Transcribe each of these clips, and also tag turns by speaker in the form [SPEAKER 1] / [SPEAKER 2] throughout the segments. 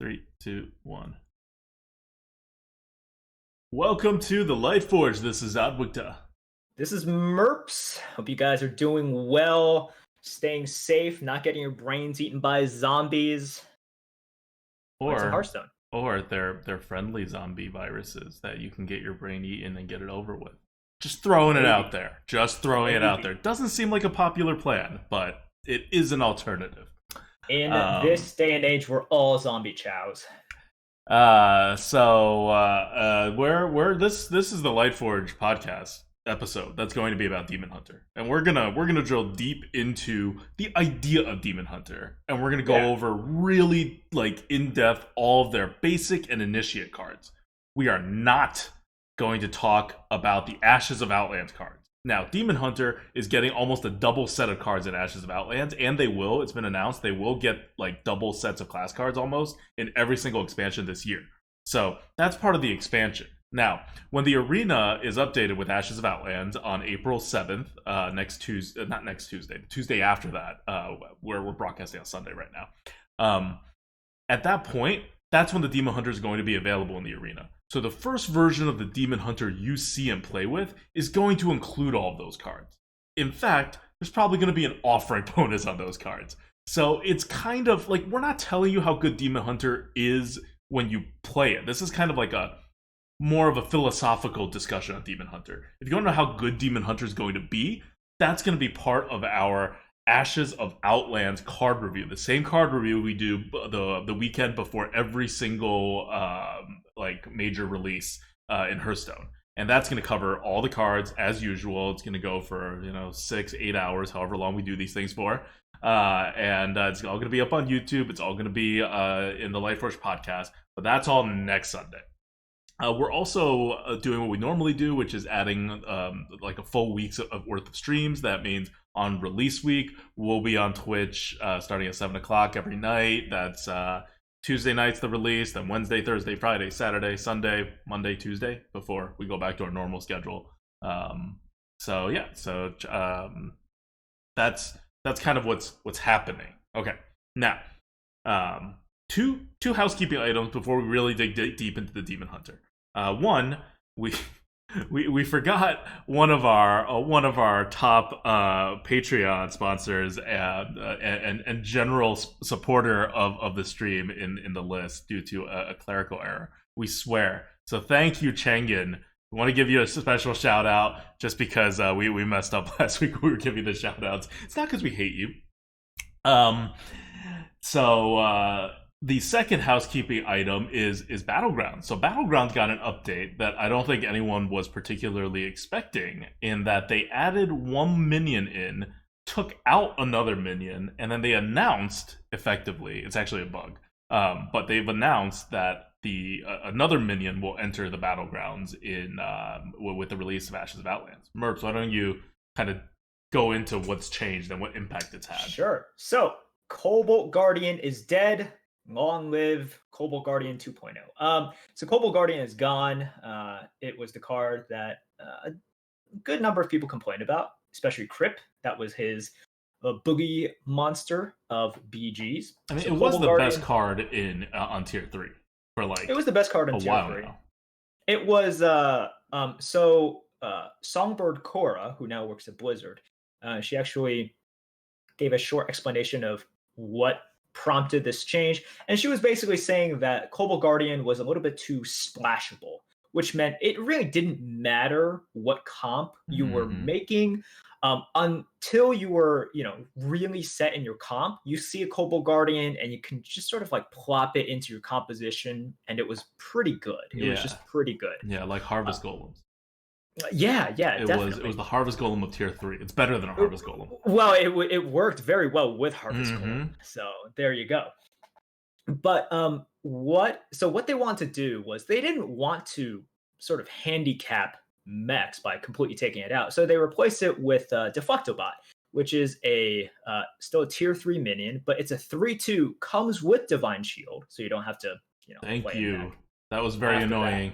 [SPEAKER 1] 3, 2, 1. Welcome to the Lightforge. This is Adwigta.
[SPEAKER 2] This is Merps. Hope you guys are doing well, staying safe, not getting your brains eaten by zombies. Playing some
[SPEAKER 1] Or
[SPEAKER 2] Hearthstone.
[SPEAKER 1] they're friendly zombie viruses that you can get your brain eaten and get it over with. Just throwing it
[SPEAKER 2] Maybe.
[SPEAKER 1] out there. Just throwing it out
[SPEAKER 2] Maybe.
[SPEAKER 1] there. Doesn't seem like a popular plan, but it is an alternative.
[SPEAKER 2] In this day and age, we're all zombie chows.
[SPEAKER 1] We're this is the Lightforge podcast episode that's going to be about Demon Hunter, and we're gonna drill deep into the idea of Demon Hunter, and we're gonna go over really like in depth all of their basic and initiate cards. We are not going to talk about the Ashes of Outland cards. Now, Demon Hunter is getting almost a double set of cards in Ashes of Outlands, and it's been announced, they will get like double sets of class cards almost in every single expansion this year. So that's part of the expansion. Now, when the arena is updated with Ashes of Outland on April 7th, Tuesday after that, where we're broadcasting on Sunday right now. At that point, that's when the Demon Hunter is going to be available in the arena. So the first version of the Demon Hunter you see and play with is going to include all of those cards. In fact, there's probably going to be an off-right bonus on those cards. So it's kind of like, we're not telling you how good Demon Hunter is when you play it. This is kind of like more of a philosophical discussion on Demon Hunter. If you don't know how good Demon Hunter is going to be, that's going to be part of our Ashes of Outlands card review. The same card review we do the weekend before every single major release in Hearthstone. And that's going to cover all the cards as usual. It's going to go for 6-8 hours, however long we do these things for. And it's all going to be up on YouTube. It's all going to be in the Lightforge podcast. But that's all next Sunday. We're also doing what we normally do, which is adding like a full week's worth of streams. That means on release week, we'll be on Twitch starting at 7 o'clock every night. That's Tuesday night's the release, then Wednesday, Thursday, Friday, Saturday, Sunday, Monday, Tuesday, before we go back to our normal schedule. That's kind of what's happening. Okay, now two housekeeping items before we really dig deep into the Demon Hunter. One, we forgot one of our top Patreon sponsors and general supporter of the stream in the list due to a clerical error. We swear. So thank you, Chengen. We want to give you a special shout out just because we messed up last week. We were giving the shout outs. It's not because we hate you. The second housekeeping item is Battlegrounds. So Battlegrounds got an update that I don't think anyone was particularly expecting, in that they added one minion in, took out another minion, and then they announced, effectively, it's actually a bug, but they've announced that another minion will enter the Battlegrounds with the release of Ashes of Outlands. Merps, why don't you kind of go into what's changed and what impact it's had?
[SPEAKER 2] Sure. So, Cobalt Guardian is dead. Long live Cobalt Guardian 2.0. So Cobalt Guardian is gone. It was the card that a good number of people complained about, especially Crip. That was his boogie monster of BGs.
[SPEAKER 1] I mean, it was the best card on tier 3 for like.
[SPEAKER 2] It was the best card on tier 3. Now. It was Songbird Cora, who now works at Blizzard. She actually gave a short explanation of what prompted this change, and she was basically saying that Cobalt Guardian was a little bit too splashable, which meant it really didn't matter what comp you were making until you were really set in your comp. You see a Cobalt Guardian and you can just sort of like plop it into your composition, and it was pretty good. It was just pretty good.
[SPEAKER 1] Yeah, like Harvest Golems.
[SPEAKER 2] Yeah, definitely.
[SPEAKER 1] It was the Harvest Golem of tier 3. It's better than a Harvest Golem.
[SPEAKER 2] Well, it worked very well with Harvest Golem. So there you go. But what they wanted to do was, they didn't want to sort of handicap mechs by completely taking it out. So they replaced it with Deflectobot, which is still a tier 3 minion, but it's a 3/2, comes with Divine Shield, so you don't have to
[SPEAKER 1] Thank you. That was very annoying.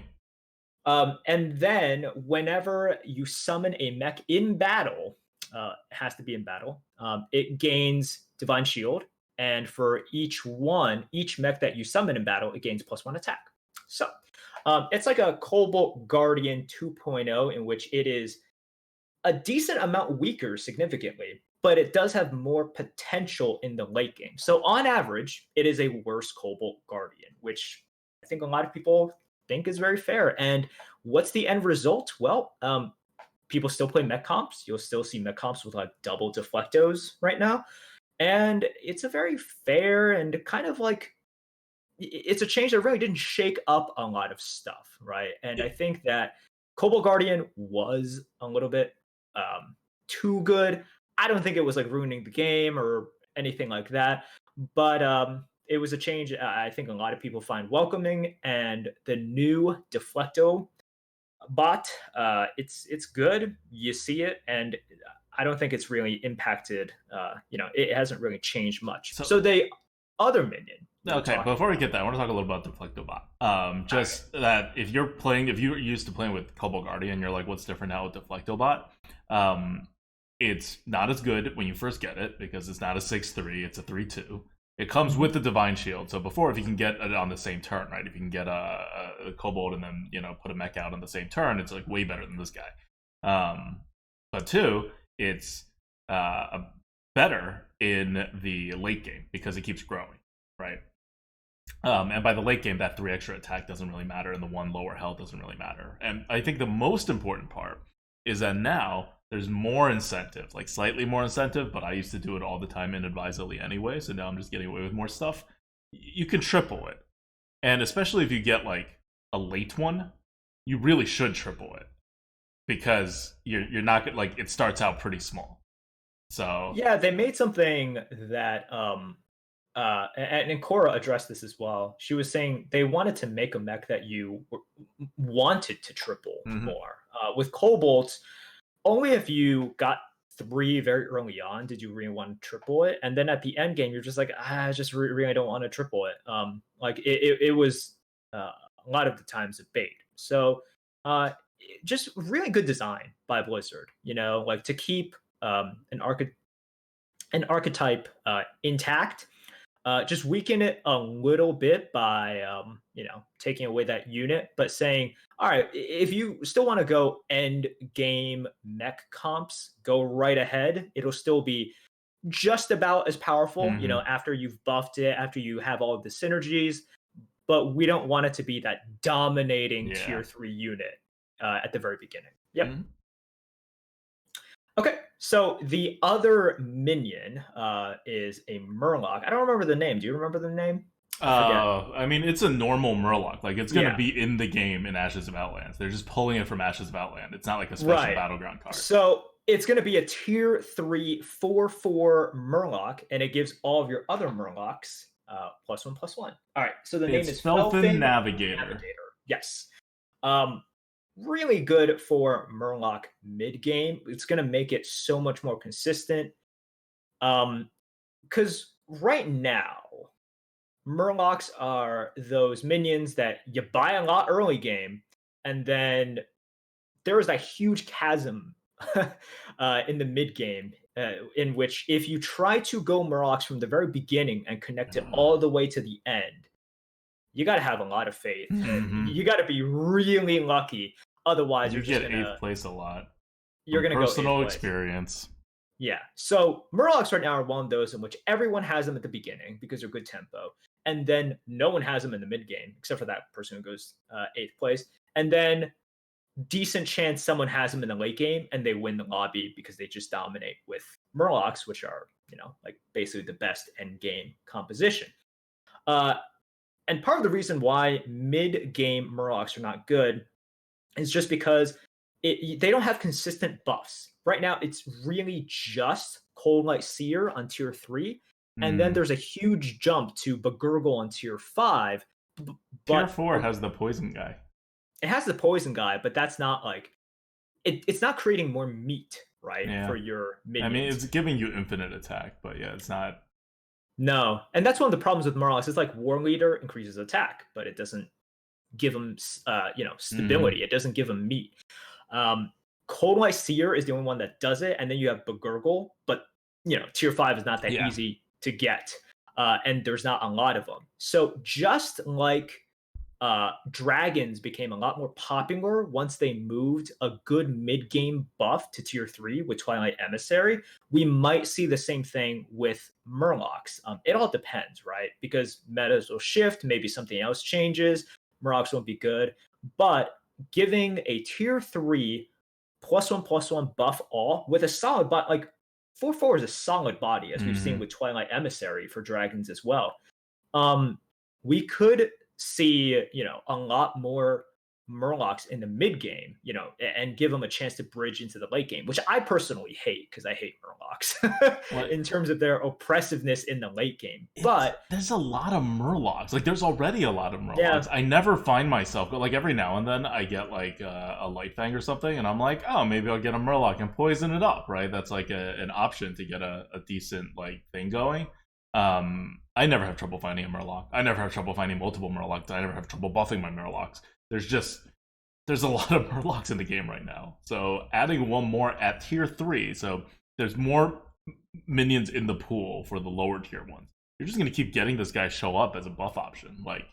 [SPEAKER 2] And then whenever you summon a mech in battle, it has to be in battle, it gains Divine Shield, and for each mech that you summon in battle, it gains +1 attack. So it's like a Cobalt Guardian 2.0, in which it is a decent amount weaker significantly, but it does have more potential in the late game. So on average, it is a worse Cobalt Guardian, which I think a lot of people think is very fair. And what's the end result? Well, people still play mech comps. You'll still see mech comps with like double deflectos right now. And it's a very fair and kind of like, it's a change that really didn't shake up a lot of stuff, right? And I think that Cobalt Guardian was a little bit too good. I don't think it was like ruining the game or anything like that, but it was a change I think a lot of people find welcoming. And the new Deflecto bot, it's good. You see it, and I don't think it's really impacted. It hasn't really changed much. So the other minion.
[SPEAKER 1] Okay, before we get that, I want to talk a little about Deflectobot. Just that if you're used to playing with Cobalt Guardian, you're like, what's different now with Deflectobot? It's not as good when you first get it because it's not a 6/3, it's a 3/2. It comes with the Divine Shield. So before, if you can get it on the same turn, right? If you can get a Cobalt and then put a mech out on the same turn, it's like way better than this guy. But two, it's better in the late game because it keeps growing, right? And by the late game, that 3 extra attack doesn't really matter, and the 1 lower health doesn't really matter. And I think the most important part is that now there's more incentive, like slightly more incentive, but I used to do it all the time inadvisedly anyway, so now I'm just getting away with more stuff. You can triple it. And especially if you get like a late one, you really should triple it. Because you're not like, it starts out pretty small. So
[SPEAKER 2] yeah, they made something that and Cora addressed this as well. She was saying they wanted to make a mech that you wanted to triple more. With Cobalt, only if you got 3 very early on did you really want to triple it, and then at the end game you're just like, I just really don't want to triple it. Like it was a lot of the times a bait. So just really good design by Blizzard. Like to keep an archetype intact. Just weaken it a little bit by taking away that unit, but saying, all right, if you still want to go end game mech comps, go right ahead. It'll still be just about as powerful, after you've buffed it, after you have all of the synergies, but we don't want it to be that dominating tier 3 unit at the very beginning. Yep. Okay, so the other minion is a Murloc. I don't remember the name. Do you remember the name?
[SPEAKER 1] I mean, it's a normal Murloc. Like, it's going to be in the game in Ashes of Outland. They're just pulling it from Ashes of Outland. It's not like a special battleground card.
[SPEAKER 2] So it's going to be a tier 3 4/4 Murloc, and it gives all of your other Murlocs +1/+1. All right, so the name is
[SPEAKER 1] Felfin Navigator.
[SPEAKER 2] Yes. Really good for Murloc mid game. It's going to make it so much more consistent. Because right now, Murlocs are those minions that you buy a lot early game, and then there is a huge chasm in the mid game in which if you try to go Murlocs from the very beginning and connect it all the way to the end, you got to have a lot of faith. And you got to be really lucky. Otherwise, you're just
[SPEAKER 1] get 8th place a lot.
[SPEAKER 2] You're going to go
[SPEAKER 1] personal experience.
[SPEAKER 2] Yeah. So Murlocs right now are one of those in which everyone has them at the beginning because they're good tempo, and then no one has them in the mid game except for that person who goes 8th place, and then decent chance someone has them in the late game and they win the lobby because they just dominate with Murlocs, which are like basically the best end game composition. And part of the reason why mid game Murlocs are not good is just because they don't have consistent buffs. Right now, it's really just Cold Light Seer on tier 3, and then there's a huge jump to Begurgle on tier 5.
[SPEAKER 1] Tier 4 has the poison guy.
[SPEAKER 2] It has the poison guy, but that's not like it's not creating more meat, right, for your minions.
[SPEAKER 1] I mean, it's giving you infinite attack, but yeah, it's not.
[SPEAKER 2] No, and that's one of the problems with Murlocs. It's like War Leader increases attack, but it doesn't give them stability. It doesn't give them meat. Cold Light Seer is the only one that does it, and then you have Begurgle, but tier 5 is not that easy to get. and there's not a lot of them. So just like dragons became a lot more popular once they moved a good mid-game buff to tier 3 with Twilight Emissary, we might see the same thing with Murlocs. It all depends, right? Because metas will shift, maybe something else changes, Murlocs won't be good, but giving a tier 3 +1/+1 buff all with a solid bot, like 4/4 is a solid body, as we've seen with Twilight Emissary for dragons as well. We could see, a lot more Murlocs in the mid game, and give them a chance to bridge into the late game, which I personally hate because I hate Murlocs in terms of their oppressiveness in the late game. But
[SPEAKER 1] there's a lot of Murlocs. Like, there's already a lot of Murlocs.
[SPEAKER 2] Yeah.
[SPEAKER 1] I never find myself, but like every now and then I get like a Lightfang or something, and I'm like, oh, maybe I'll get a Murloc and poison it up, right? That's like an option to get a decent like thing going. I never have trouble finding a Murloc. I never have trouble finding multiple Murlocs. I never have trouble buffing my Murlocs. There's a lot of Murlocs in the game right now. So adding one more at tier 3, so there's more minions in the pool for the lower tier ones. You're just gonna keep getting this guy show up as a buff option. Like,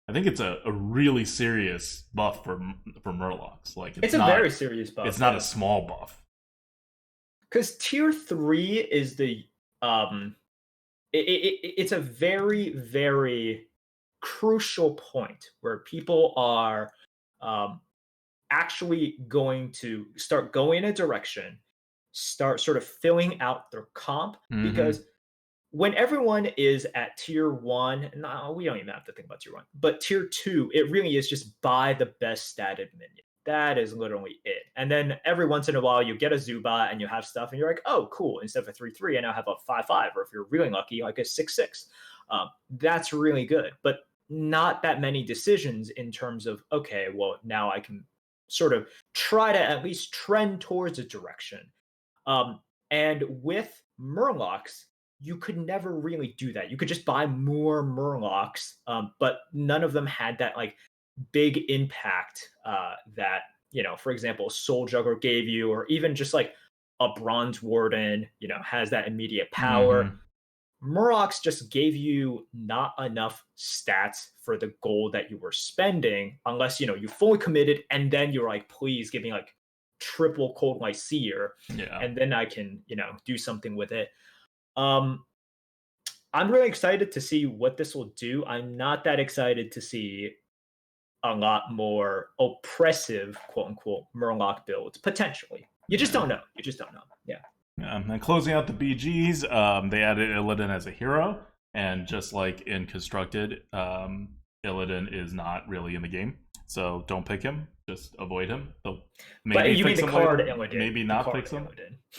[SPEAKER 1] I think it's a really serious buff for Murlocs. Like,
[SPEAKER 2] it's a very serious buff.
[SPEAKER 1] It's not a small buff.
[SPEAKER 2] Because tier 3 is the it's a very, very crucial point where people are actually going to start going in a direction, start sort of filling out their comp, because when everyone is at tier 1, no, we don't even have to think about tier 1, but tier 2, it really is just buy the best statted minion. That is literally it. And then every once in a while, you get a Zubat and you have stuff, and you're like, oh, cool. Instead of a 3/3, I now have a 5/5, or if you're really lucky, like a 6/6. That's really good, but not that many decisions in terms of, okay, well, now I can sort of try to at least trend towards a direction. And with Murlocs, you could never really do that. You could just buy more Murlocs, but none of them had that like big impact that, for example, Soul Juggler gave you, or even just like a Bronze Warden, has that immediate power. Murlocs just gave you not enough stats for the goal that you were spending, unless, you fully committed, and then you're like, please give me like triple Cold Lyseer, and then I can, do something with it. I'm really excited to see what this will do. I'm not that excited to see a lot more oppressive, quote unquote, Murloc builds, potentially. You just don't know. Yeah.
[SPEAKER 1] And closing out the BGs, they added Illidan as a hero, and just like in Constructed, Illidan is not really in the game, so don't pick him. Just avoid him. Maybe
[SPEAKER 2] but you mean the card Illidan?
[SPEAKER 1] Maybe not pick him.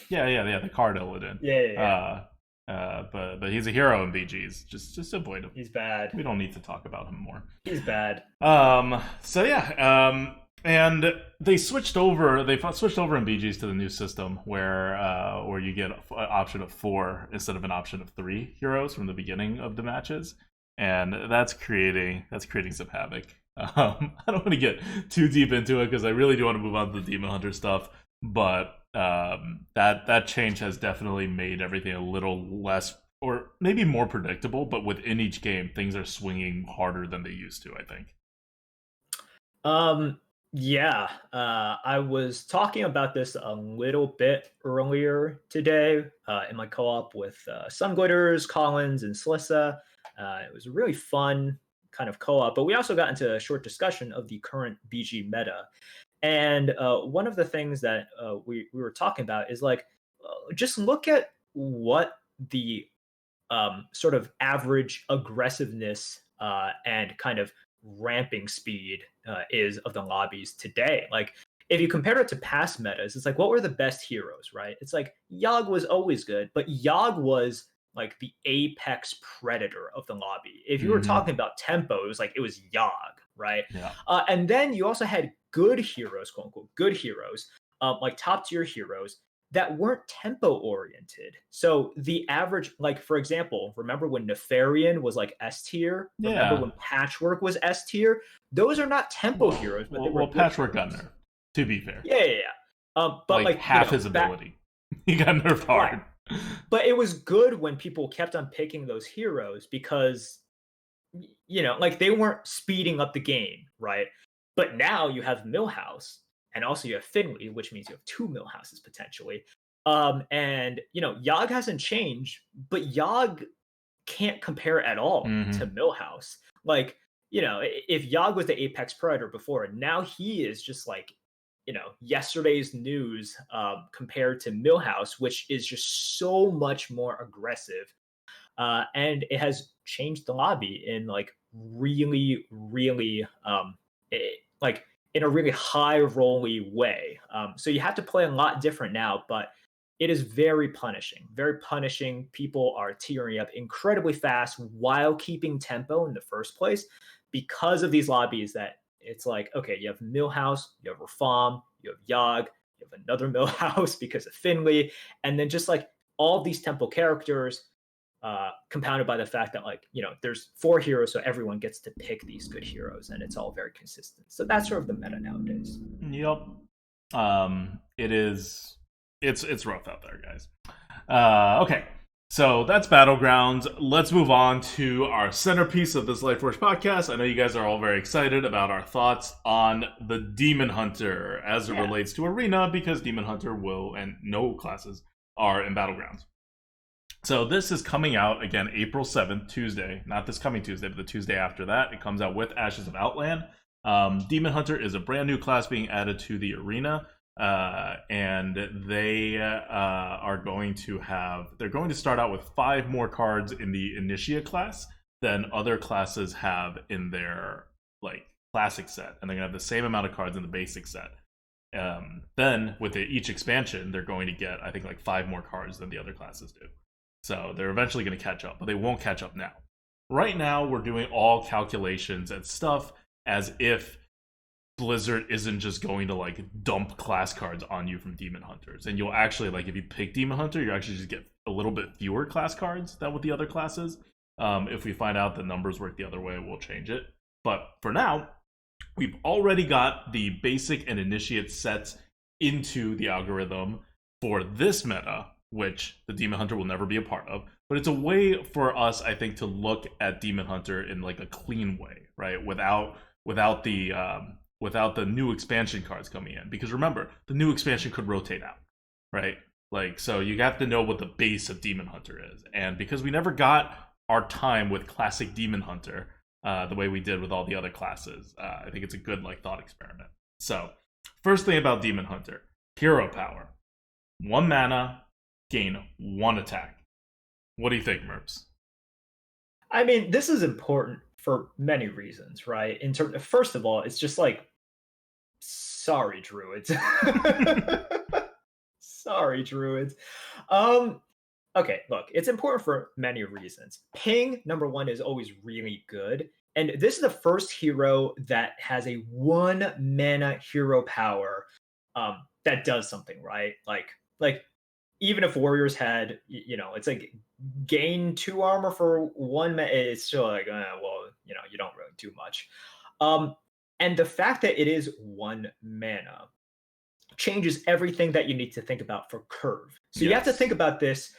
[SPEAKER 1] Yeah, the card Illidan.
[SPEAKER 2] Yeah.
[SPEAKER 1] But he's a hero in BGs. Just avoid him.
[SPEAKER 2] He's bad.
[SPEAKER 1] We don't need to talk about him more.
[SPEAKER 2] He's bad.
[SPEAKER 1] So yeah. And they switched over. They switched over in BGs to the new system where you get an option of 4 instead of an option of 3 heroes from the beginning of the matches, and that's creating some havoc. I don't want to get too deep into it because I really do want to move on to the Demon Hunter stuff, but that change has definitely made everything a little less, or maybe more predictable. But within each game, things are swinging harder than they used to, I think.
[SPEAKER 2] Yeah, I was talking about this a little bit earlier today in my co-op with Sunglitters, Collins, and Slissa. It was a really fun kind of co-op, but we also got into a short discussion of the current BG meta. And one of the things that we were talking about is like, just look at what the sort of average aggressiveness and kind of ramping speed is of the lobbies today. Like, if you compare it to past metas, it's like, what were the best heroes, right? It's like Yogg was always good, but Yogg was like the apex predator of the lobby. If you were talking about tempo, it was Yogg, right?
[SPEAKER 1] Yeah.
[SPEAKER 2] And then you also had good heroes, quote unquote, good heroes, like top tier heroes that weren't tempo oriented. So the average, like, for example, remember when Nefarian was like S tier? Remember when Patchwork was S tier? Those are not tempo heroes, but
[SPEAKER 1] well, Patchwork got nerfed, to be fair.
[SPEAKER 2] Yeah. But like
[SPEAKER 1] half his ability. He got nerfed hard.
[SPEAKER 2] Right. But it was good when people kept on picking those heroes because like they weren't speeding up the game, right? But now you have Millhouse and also you have Finley, which means you have two Millhouses potentially. And Yogg hasn't changed, but Yogg can't compare at all to
[SPEAKER 1] Hmm.
[SPEAKER 2] Millhouse. Like, if Yogg was the Apex Predator before, now he is just like, yesterday's news compared to Millhouse, which is just so much more aggressive. And it has changed the lobby in like really, really, like in a really high rolly way. So you have to play a lot different now, but it is very punishing. Very punishing. People are tearing up incredibly fast while keeping tempo in the first place because of these lobbies that it's like, okay, you have Millhouse, you have Rafam, you have Yogg, you have another Millhouse because of Finley, and then just like all these tempo characters, compounded by the fact that there's four heroes, so everyone gets to pick these good heroes, and it's all very consistent. So that's sort of the meta nowadays.
[SPEAKER 1] Yep. It's rough out there, guys. Okay. So that's Battlegrounds. Let's move on to our centerpiece of this Lightforge podcast. I know you guys are all very excited about our thoughts on the Demon Hunter as it relates to Arena, because Demon Hunter will, and no classes are in Battlegrounds. So this is coming out, again, April 7th, Tuesday. Not this coming Tuesday, but the Tuesday after that. It comes out with Ashes of Outland. Demon Hunter is a brand new class being added to the arena. And they are going to they're going to start out with 5 more cards in the Initiate class than other classes have in their like classic set, and they're gonna have the same amount of cards in the basic set. Then with each expansion, they're going to get, I think, like 5 more cards than the other classes do. So they're eventually going to catch up, but they won't catch up now. Right now, we're doing all calculations and stuff as if Blizzard isn't just going to like dump class cards on you from Demon Hunters, and you'll actually, like, if you pick Demon Hunter, you actually just get a little bit fewer class cards than with the other classes. If we find out the numbers work the other way, we'll change it. But for now, we've already got the basic and initiate sets into the algorithm for this meta, which the Demon Hunter will never be a part of. But it's a way for us, I think, to look at Demon Hunter in like a clean way, right? Without the new expansion cards coming in. Because remember, the new expansion could rotate out, right? Like, so you have to know what the base of Demon Hunter is. And because we never got our time with classic Demon Hunter, the way we did with all the other classes, I think it's a good like thought experiment. So, first thing about Demon Hunter, hero power. 1 mana, gain 1 attack. What do you think, Merps?
[SPEAKER 2] I mean, this is important for many reasons, right? In terms of, first of all, it's just like, sorry, Druids. Sorry, Druids. Okay, look, it's important for many reasons. Ping, number 1, is always really good. And this is the first hero that has a 1 mana hero power that does something, right? Like even if Warriors had, it's like gain 2 armor for 1 mana, it's still like, well, you don't really do much. And the fact that it is 1 mana changes everything that you need to think about for curve. So you have to think about this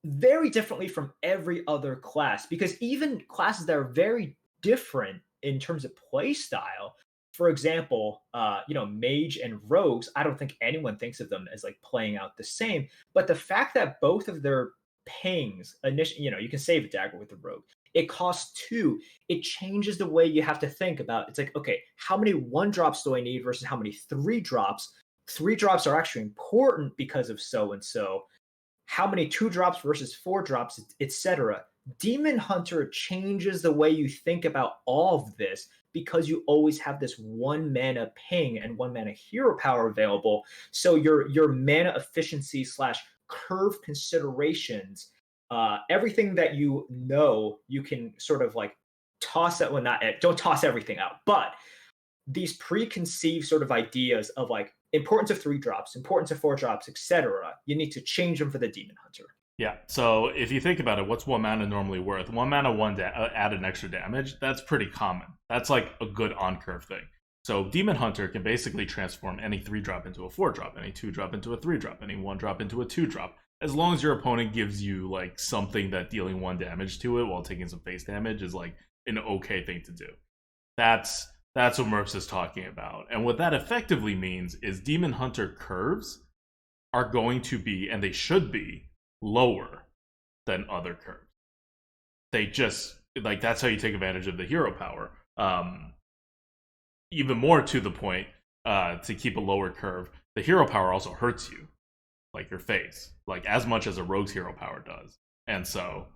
[SPEAKER 2] very differently from every other class, because even classes that are very different in terms of play style, for example, mage and rogues, I don't think anyone thinks of them as like playing out the same. But the fact that both of their pings, initially, you can save a dagger with the rogue. It costs 2. It changes the way you have to think about. It's like, okay, how many 1-drops do I need versus how many 3-drops? 3-drops are actually important because of so and so. How many 2-drops versus 4-drops, etc. Demon Hunter changes the way you think about all of this because you always have this 1 mana ping and 1 mana hero power available. So your mana efficiency / curve considerations, everything that you can sort of like toss that. Well, don't toss everything out, but these preconceived sort of ideas of like importance of 3-drops, importance of 4-drops, etc. You need to change them for the Demon Hunter.
[SPEAKER 1] Yeah, so if you think about it, what's 1 mana normally worth? 1 mana, add an extra damage. That's pretty common. That's like a good on-curve thing. So Demon Hunter can basically transform any 3-drop into a 4-drop, any 2-drop into a 3-drop, any 1-drop into a 2-drop. as long as your opponent gives you like something that dealing 1 damage to it while taking some face damage is like an okay thing to do. That's what Merps is talking about. And what that effectively means is Demon Hunter curves are going to be, and they should be, lower than other curves. They just, like, that's how you take advantage of the hero power. Even more to the point, to keep a lower curve, the hero power also hurts you, like your face, like as much as a rogue's hero power does. And so,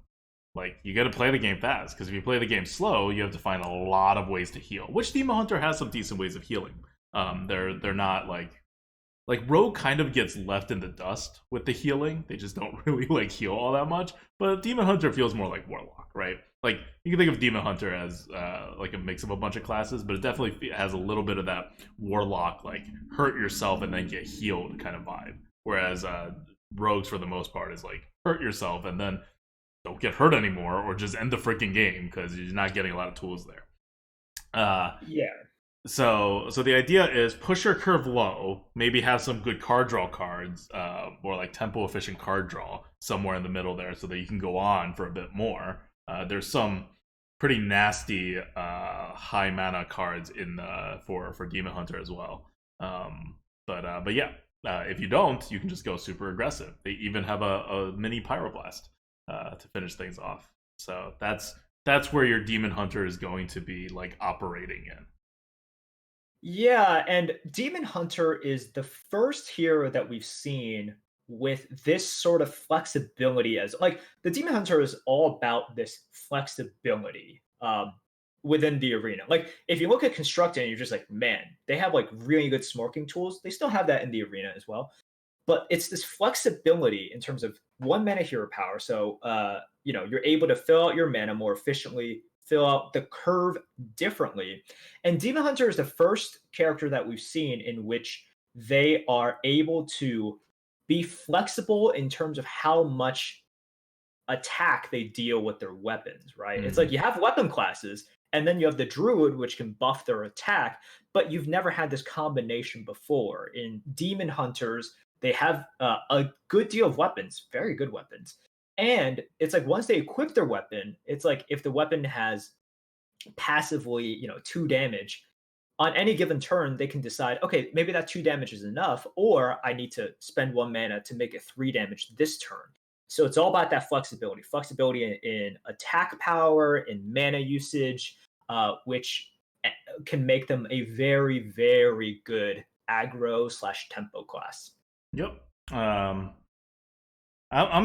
[SPEAKER 1] like, you got to play the game fast, because if you play the game slow, you have to find a lot of ways to heal. Which Demon Hunter has some decent ways of healing. They're not like Rogue kind of gets left in the dust with the healing. They just don't really like heal all that much. But Demon Hunter feels more like Warlock, right? Like you can think of Demon Hunter as like a mix of a bunch of classes, but it definitely has a little bit of that Warlock, like hurt yourself and then get healed kind of vibe. Whereas Rogues, for the most part, is like hurt yourself and then don't get hurt anymore, or just end the freaking game because you're not getting a lot of tools there.
[SPEAKER 2] Yeah.
[SPEAKER 1] So the idea is push your curve low, maybe have some good card draw cards, or like tempo efficient card draw somewhere in the middle there, so that you can go on for a bit more. There's some pretty nasty high mana cards in for Demon Hunter as well. But yeah, if you don't, you can just go super aggressive. They even have a mini Pyroblast to finish things off. So that's where your Demon Hunter is going to be like operating in.
[SPEAKER 2] Yeah, and Demon Hunter is the first hero that we've seen with this sort of flexibility. As like the Demon Hunter is all about this flexibility within the arena. Like if you look at Constructed and you're just like, man, they have like really good smorking tools. They still have that in the arena as well. But it's this flexibility in terms of 1 mana hero power. So you're able to fill out your mana more efficiently, fill out the curve differently. And Demon Hunter is the first character that we've seen in which they are able to be flexible in terms of how much attack they deal with their weapons, right? It's like you have weapon classes, and then you have the druid, which can buff their attack, but you've never had this combination before. In Demon Hunters, they have a good deal of weapons, very good weapons. And it's like once they equip their weapon, it's like if the weapon has passively, 2 damage, on any given turn, they can decide, okay, maybe that 2 damage is enough, or I need to spend 1 mana to make it 3 damage this turn. So it's all about that flexibility in attack power, in mana usage, which can make them a very, very good aggro/tempo class.
[SPEAKER 1] Yep. I'm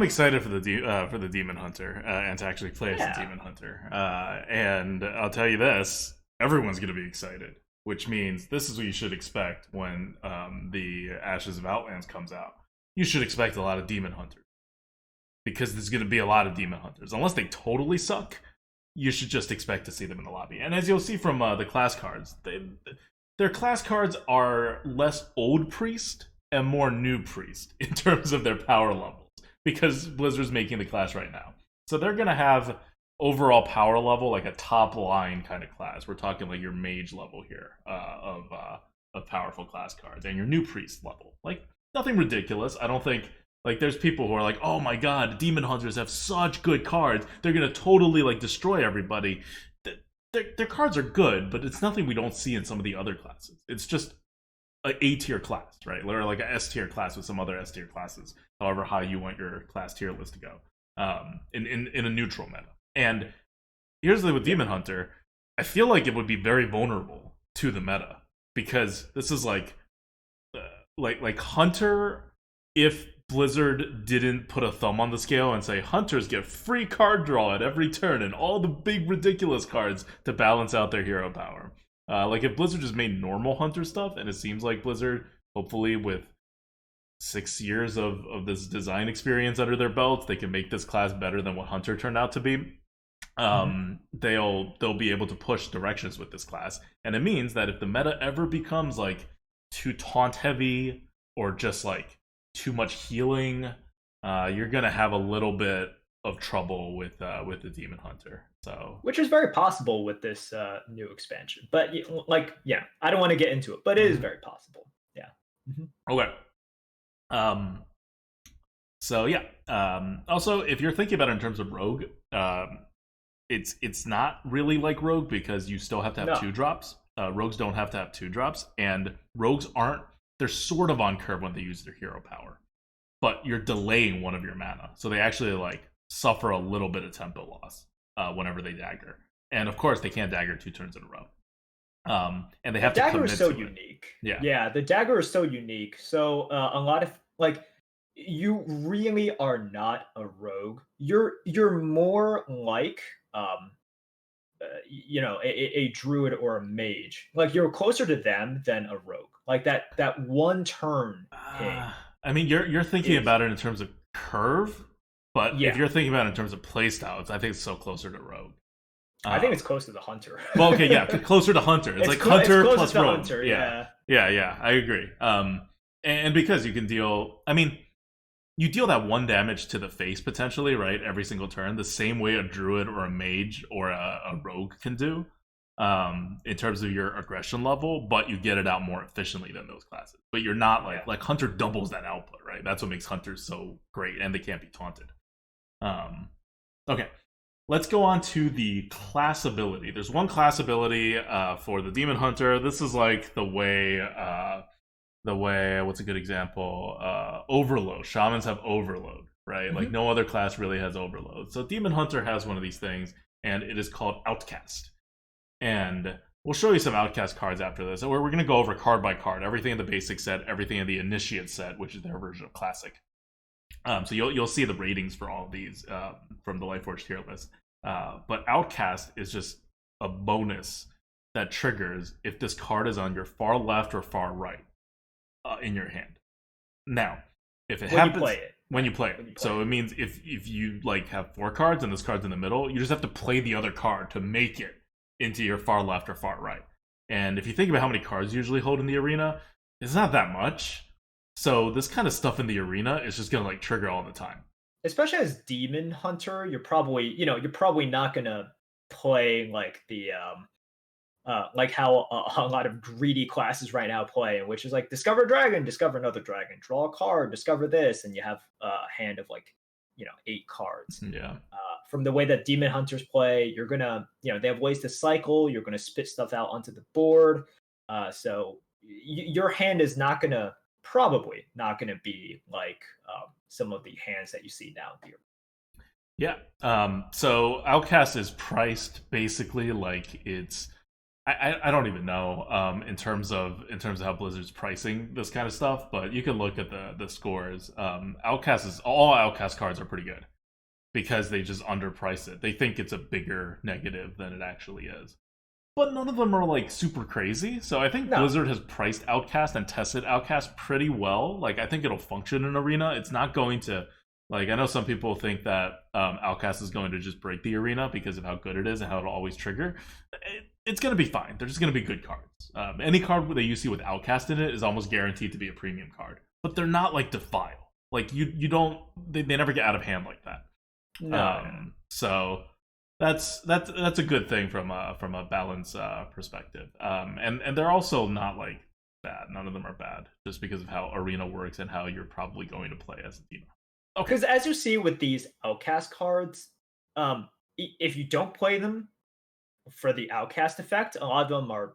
[SPEAKER 1] excited for the Demon Hunter and to actually play as the Demon Hunter. And I'll tell you this: everyone's going to be excited, which means this is what you should expect when the Ashes of Outlands comes out. You should expect a lot of Demon Hunters, because there's going to be a lot of Demon Hunters. Unless they totally suck, you should just expect to see them in the lobby. And as you'll see from the class cards, their class cards are less old priest and more new priest in terms of their power levels, because Blizzard's making the class right now. So they're going to have overall power level like a top line kind of class. We're talking like your mage level here of powerful class cards, and your new priest level. Like nothing ridiculous. I don't think like there's people who are like, oh my god, Demon Hunters have such good cards. They're going to totally like destroy everybody. Their cards are good, but it's nothing we don't see in some of the other classes. It's just an A tier class, right? Or like an S tier class with some other S tier classes, however high you want your class tier list to go, in a neutral meta. And here's the thing with Demon Hunter, I feel like it would be very vulnerable to the meta, because this is like Hunter, if Blizzard didn't put a thumb on the scale and say Hunters get free card draw at every turn and all the big ridiculous cards to balance out their hero power. Like if Blizzard just made normal Hunter stuff, and it seems like Blizzard, hopefully with 6 years of this design experience under their belts, they can make this class better than what Hunter turned out to be. They'll be able to push directions with this class, and it means that if the meta ever becomes like too taunt heavy or just like too much healing, you're gonna have a little bit of trouble with the Demon Hunter. So,
[SPEAKER 2] which is very possible with this new expansion. But I don't want to get into it, but it is very possible. Yeah.
[SPEAKER 1] Okay. So yeah. Also, if you're thinking about it in terms of rogue, it's not really like rogue because you still have to have
[SPEAKER 2] No.
[SPEAKER 1] 2 drops. Rogues don't have to have 2 drops, and rogues aren't. They're sort of on curve when they use their hero power, but you're delaying one of your mana, so they actually like suffer a little bit of tempo loss whenever they dagger. And of course, they can't dagger 2 turns in a row. And they have
[SPEAKER 2] The
[SPEAKER 1] to
[SPEAKER 2] dagger
[SPEAKER 1] commit
[SPEAKER 2] is so
[SPEAKER 1] to it.
[SPEAKER 2] unique.
[SPEAKER 1] Yeah.
[SPEAKER 2] Yeah, the dagger is so unique. So a lot of like you really are not a rogue. You're more like a druid or a mage. Like you're closer to them than a rogue. Like that one turn ping
[SPEAKER 1] I mean, you're thinking
[SPEAKER 2] is
[SPEAKER 1] about it in terms of curve, but if
[SPEAKER 2] yeah.
[SPEAKER 1] you're thinking about it in terms of playstyles, I think it's so closer to rogue.
[SPEAKER 2] I think it's
[SPEAKER 1] Um,
[SPEAKER 2] close to the hunter.
[SPEAKER 1] well, okay, yeah, closer to hunter. It's like
[SPEAKER 2] It's
[SPEAKER 1] hunter
[SPEAKER 2] closest
[SPEAKER 1] plus
[SPEAKER 2] to
[SPEAKER 1] rogue.
[SPEAKER 2] hunter.
[SPEAKER 1] Yeah,
[SPEAKER 2] Yeah.
[SPEAKER 1] yeah, I agree. And because you can deal, I mean, you deal that 1 damage to the face potentially, right? Every single turn, the same way a druid or a mage or a rogue can do, in terms of your aggression level, but you get it out more efficiently than those classes. But you're not
[SPEAKER 2] Yeah.
[SPEAKER 1] like hunter doubles that output, right? That's what makes hunters so great, and they can't be taunted. Okay, let's go on to the class ability. There's one class ability for the demon hunter. This is like the way what's a good example? Overload. Shamans have overload, right? Like no other class really has overload. So demon hunter has one of these things, and it is called outcast. And we'll show you some outcast cards after this. So we're going to go over card by card, everything in the basic set, everything in the initiate set, which is their version of classic. So you'll see the ratings for all of these from the Lightforge tier list. But outcast is just a bonus that triggers if this card is on your far left or far right in your hand. Now, if it happens when you play it, so it means if you like have 4 cards and this card's in the middle, you just have to play the other card to make it into your far left or far right. And if you think about how many cards you usually hold in the arena, it's not that much. So this kind of stuff in the arena is just gonna like trigger all the time.
[SPEAKER 2] Especially as demon hunter, you're probably not gonna play like the like how a lot of greedy classes right now play, which is like discover a dragon, discover another dragon, draw a card, discover this, and you have a hand of like 8 cards.
[SPEAKER 1] Yeah.
[SPEAKER 2] From the way that demon hunters play, you're gonna they have ways to cycle. You're gonna spit stuff out onto the board, so your hand is probably not gonna be like some of the hands that you see now here.
[SPEAKER 1] Yeah. So Outcast is priced basically like it's I don't even know in terms of how Blizzard's pricing this kind of stuff, but you can look at the scores. All Outcast cards are pretty good because they just underprice it. They think it's a bigger negative than it actually is. But none of them are like super crazy. So I think Blizzard has priced Outcast and tested Outcast pretty well. Like I think it'll function in Arena. It's not going to like I know some people think that Outcast is going to just break the arena because of how good it is and how it'll always trigger. It's going to be fine. They're just going to be good cards. Any card that you see with Outcast in it is almost guaranteed to be a premium card. But they're not like Defile. Like you don't they never get out of hand like that.
[SPEAKER 2] No.
[SPEAKER 1] So that's a good thing from a balance perspective. And they're also not like bad. None of them are bad just because of how Arena works and how you're probably going to play as a team.
[SPEAKER 2] Because as you see with these Outcast cards, if you don't play them for the Outcast effect, a lot of them are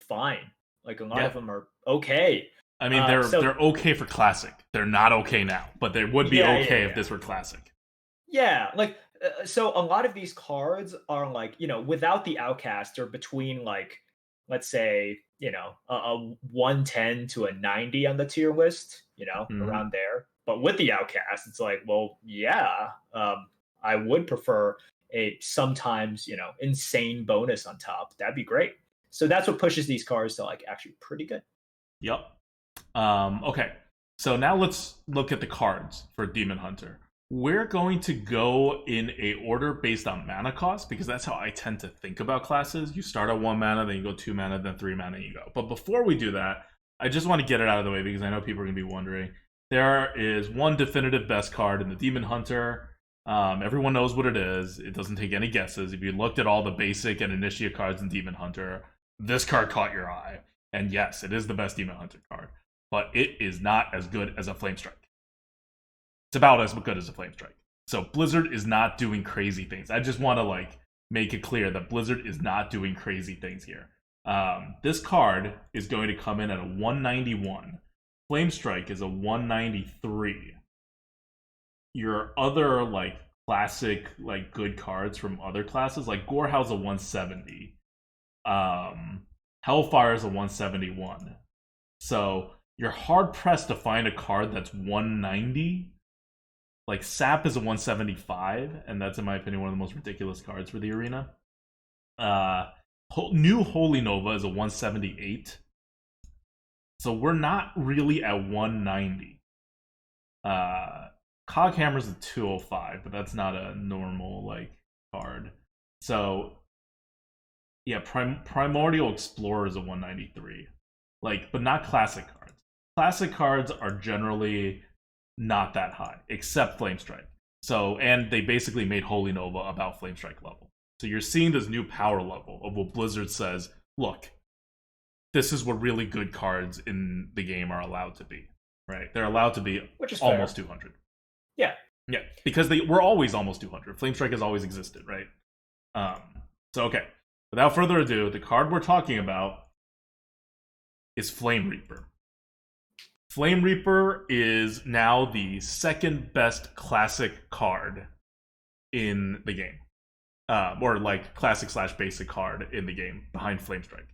[SPEAKER 2] fine. Like a lot of them are okay.
[SPEAKER 1] I mean, they're okay for Classic. They're not okay now, but they would be okay if this were Classic.
[SPEAKER 2] Yeah, like so a lot of these cards are like without the Outcast are between like let's say a 110 to a 90 on the tier list, around there. But with the Outcast, it's like, well, yeah, I would prefer a sometimes insane bonus on top. That'd be great. So that's what pushes these cards to like actually pretty good.
[SPEAKER 1] Yep. Okay. So now let's look at the cards for Demon Hunter. We're going to go in a order based on mana cost because that's how I tend to think about classes. You start at 1 mana, then you go 2 mana, then 3 mana, and you go. But before we do that, I just want to get it out of the way because I know people are going to be wondering. There is one definitive best card in the Demon Hunter. Everyone knows what it is. It doesn't take any guesses. If you looked at all the basic and initiate cards in Demon Hunter, this card caught your eye. And yes, it is the best Demon Hunter card. But it is not as good as a Flame Strike. It's about as good as a Flame Strike. So Blizzard is not doing crazy things. I just want to like make it clear that Blizzard is not doing crazy things here. This card is going to come in at a 191. Flame Strike is a 193. Your other like classic like good cards from other classes, like Gorehouse a 170. Hellfire is a 171. So you're hard pressed to find a card that's 190. Like Sap is a 175, and that's in my opinion one of the most ridiculous cards for the arena. New Holy Nova is a 178. So we're not really at 190. Coghammer's a 205, but that's not a normal like card. So yeah, Primordial Explorer is a 193. Like, but not classic cards. Classic cards are generally not that high, except Flame Strike. So, and they basically made Holy Nova about Flame Strike level. So you're seeing this new power level of what Blizzard says, look, this is what really good cards in the game are allowed to be, right? They're allowed to be almost 200.
[SPEAKER 2] Yeah.
[SPEAKER 1] Yeah, because they were always almost 200. Flame Strike has always existed, right? So, okay. Without further ado, the card we're talking about is Flame Reaper. Flame Reaper is now the second best classic card in the game. Or like classic / basic card in the game behind Flame Strike.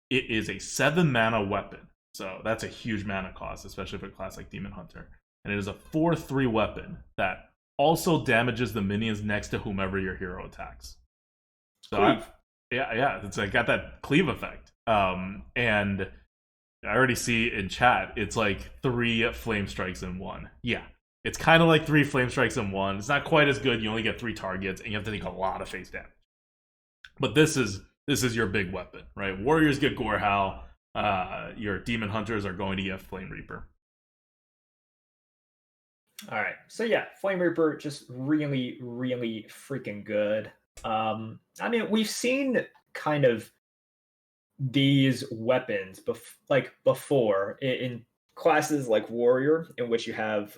[SPEAKER 1] It is a 7 mana weapon. So that's a huge mana cost, especially for a class like Demon Hunter. And it is a 4/3 weapon that also damages the minions next to whomever your hero attacks. So it's like got that cleave effect. And I already see in chat, it's like 3 flame strikes in one. Yeah, it's kind of like 3 flame strikes in one. It's not quite as good. You only get 3 targets, and you have to take a lot of face damage. But this is your big weapon, right? Warriors get Gorehowl. Your Demon Hunters are going to get Flame Reaper.
[SPEAKER 2] All right, so yeah, Flame Reaper just really, really freaking good. I mean, we've seen kind of these weapons before in classes like Warrior, in which you have,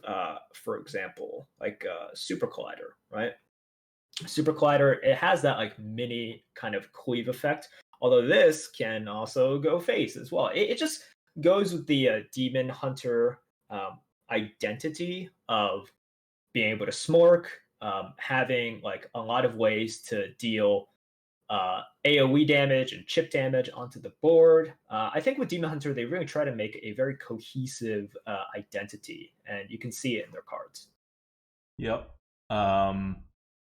[SPEAKER 2] for example, like Super Collider, right? Super Collider, it has that like mini kind of cleave effect. Although this can also go face as well. It just goes with the Demon Hunter identity of being able to smork, having like a lot of ways to deal AoE damage and chip damage onto the board. I think with Demon Hunter, they really try to make a very cohesive identity, and you can see it in their cards.
[SPEAKER 1] Yep.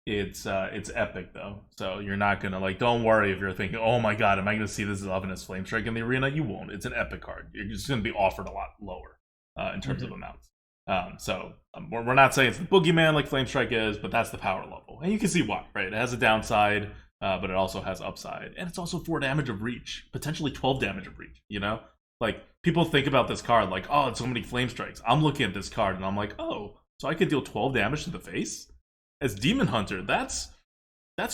[SPEAKER 1] It's epic though, so you're not gonna like. Don't worry if you're thinking, "Oh my god, am I gonna see this as often as Flame Strike in the arena?" You won't. It's an epic card. You're just gonna be offered a lot lower in terms of amounts. We're not saying it's the boogeyman like Flame Strike is, but that's the power level, and you can see why, right? It has a downside, but it also has upside, and it's also 4 damage of reach, potentially 12 damage of reach. You know, like people think about this card like, "Oh, it's so many Flame Strikes." I'm looking at this card and I'm like, "Oh, so I could deal 12 damage to the face." As Demon Hunter, that's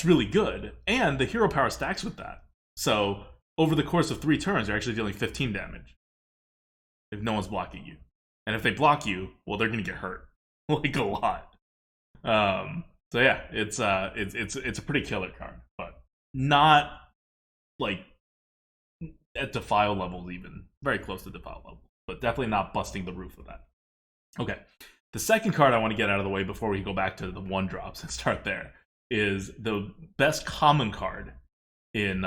[SPEAKER 1] really good, and the hero power stacks with that. So over the course of 3 turns, you're actually dealing 15 damage if no one's blocking you, and if they block you, well, they're gonna get hurt like a lot. So yeah, it's a pretty killer card, but not like at Defile levels, even very close to Defile level, but definitely not busting the roof of that. Okay. The second card I want to get out of the way before we go back to the 1-drops and start there is the best common card in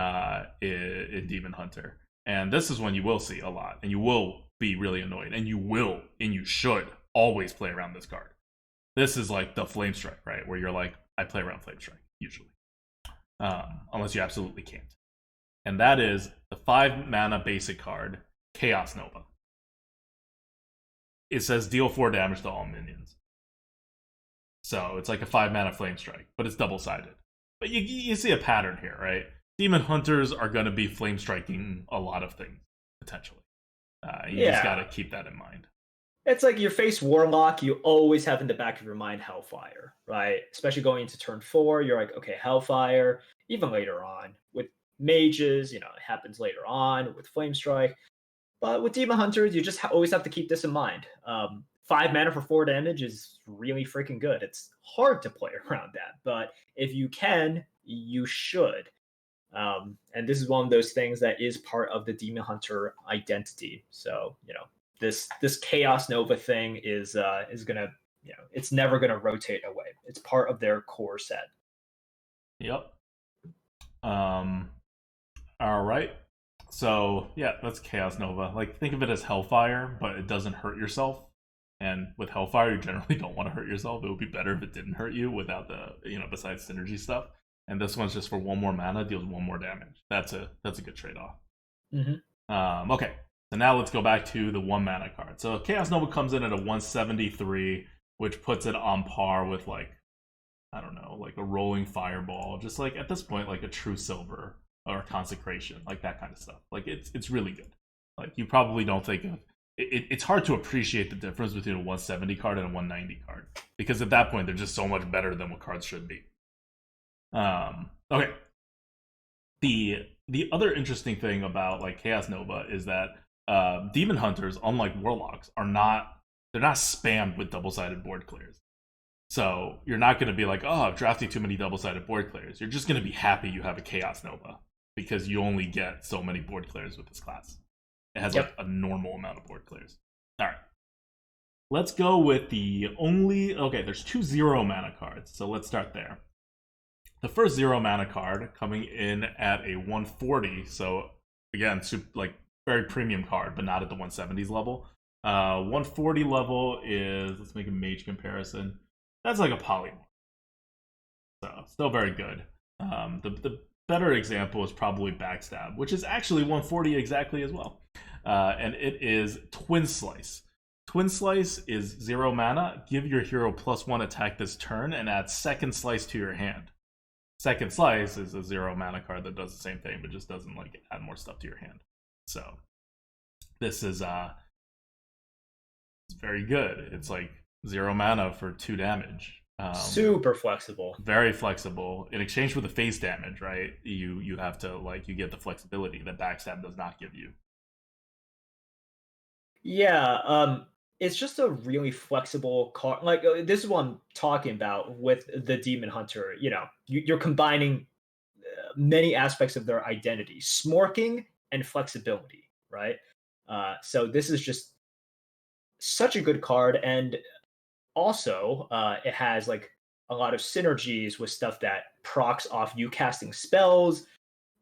[SPEAKER 1] Demon Hunter. And this is one you will see a lot, and you will be really annoyed, and you should always play around this card. This is like the Flame Strike, right? Where you're like, I play around Flame Strike, usually. Unless you absolutely can't. And that is the 5 mana basic card, Chaos Nova. It says deal 4 damage to all minions. So it's like a 5 mana Flame Strike, but it's double-sided. But you see a pattern here, right? Demon Hunters are going to be Flame Striking a lot of things, potentially. You just got to keep that in mind.
[SPEAKER 2] It's like your face Warlock, you always have in the back of your mind Hellfire, right? Especially going into turn 4, you're like, okay, Hellfire, even later on. With mages, it happens later on with Flame Strike. But with Demon Hunters, you just always have to keep this in mind. 5 mana for 4 damage is really freaking good. It's hard to play around that, but if you can, you should. And this is one of those things that is part of the Demon Hunter identity. So this Chaos Nova thing is gonna it's never gonna rotate away. It's part of their core set.
[SPEAKER 1] Yep. All right. So yeah, that's Chaos Nova. Like, think of it as Hellfire, but it doesn't hurt yourself. And with Hellfire, you generally don't want to hurt yourself. It would be better if it didn't hurt you without the besides synergy stuff. And this one's just for 1 more mana, deals 1 more damage. That's a good trade off.
[SPEAKER 2] Mm-hmm.
[SPEAKER 1] Okay, so now let's go back to the 1 mana card. So Chaos Nova comes in at a 173, which puts it on par with, like, I don't know, like a Rolling Fireball, just like at this point, like a True Silver or Consecration, like that kind of stuff. Like, it's really good. Like, you probably don't think of it's hard to appreciate the difference between a 170 card and a 190 card, because at that point they're just so much better than what cards should be. Okay. The other interesting thing about, like, Chaos Nova is that Demon Hunters, unlike Warlocks, they're not spammed with double-sided board clears. So you're not going to be like, oh, I'm drafting too many double-sided board clears. You're just going to be happy you have a Chaos Nova, because you only get so many board clears with this class. It has like a normal amount of board clears. All right. Let's go with there's 2 0 mana cards, so let's start there. The first 0 mana card coming in at a 140, so again, like very premium card, but not at the 170s level. 140 level is, let's make a mage comparison. That's like a polymorph. So still very good. The better example is probably Backstab, which is actually 140 exactly as well. And it is Twin Slice. Twin Slice is 0 mana. Give your hero +1 attack this turn and add Second Slice to your hand. Second Slice is a 0 mana card that does the same thing, but just doesn't like add more stuff to your hand. So this is it's very good. It's like 0 mana for 2 damage.
[SPEAKER 2] Super flexible.
[SPEAKER 1] Very flexible. In exchange for the face damage, right? You have to, like, you get the flexibility that Backstab does not give you.
[SPEAKER 2] Yeah, it's just a really flexible card. Like, this is what I'm talking about with the Demon Hunter. You're combining many aspects of their identity, smorking and flexibility, right? So this is just such a good card, and also it has like a lot of synergies with stuff that procs off you casting spells,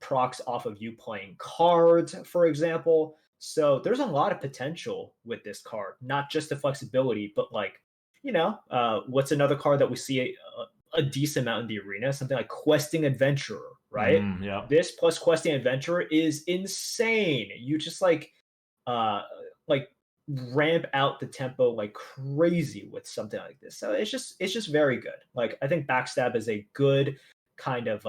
[SPEAKER 2] procs off of you playing cards, for example. So there's a lot of potential with this card, not just the flexibility, but like, what's another card that we see a decent amount in the arena? Something like Questing Adventurer, right?
[SPEAKER 1] Yeah.
[SPEAKER 2] This plus Questing Adventurer is insane. You just like ramp out the tempo like crazy with something like this. So it's just very good. Like, I think Backstab is a good kind of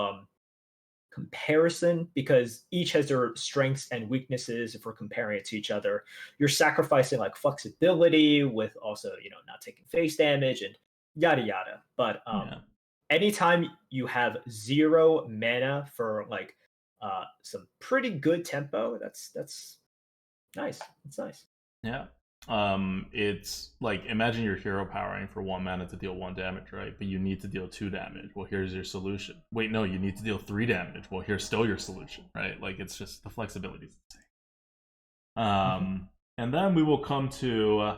[SPEAKER 2] comparison, because each has their strengths and weaknesses. If we're comparing it to each other, you're sacrificing like flexibility with also not taking face damage and yada yada. But anytime you have 0 mana for like some pretty good tempo, that's nice. It's nice.
[SPEAKER 1] Yeah. It's like, imagine your hero powering for 1 mana to deal 1 damage, right? But you need to deal 2 damage. Well, here's your solution. Wait, no, you need to deal 3 damage. Well, here's still your solution, right? Like, it's just the flexibility is insane. And then we will come to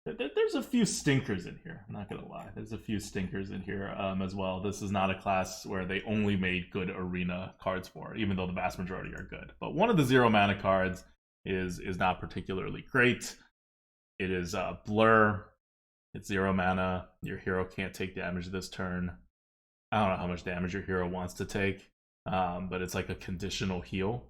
[SPEAKER 1] there's a few stinkers in here. I'm not gonna lie, there's a few stinkers in here as well. This is not a class where they only made good arena cards for, even though the vast majority are good. But one of the 0 mana cards is not particularly great. It is Blur. It's 0 mana. Your hero can't take damage this turn. I don't know how much damage your hero wants to take, but it's like a conditional heal,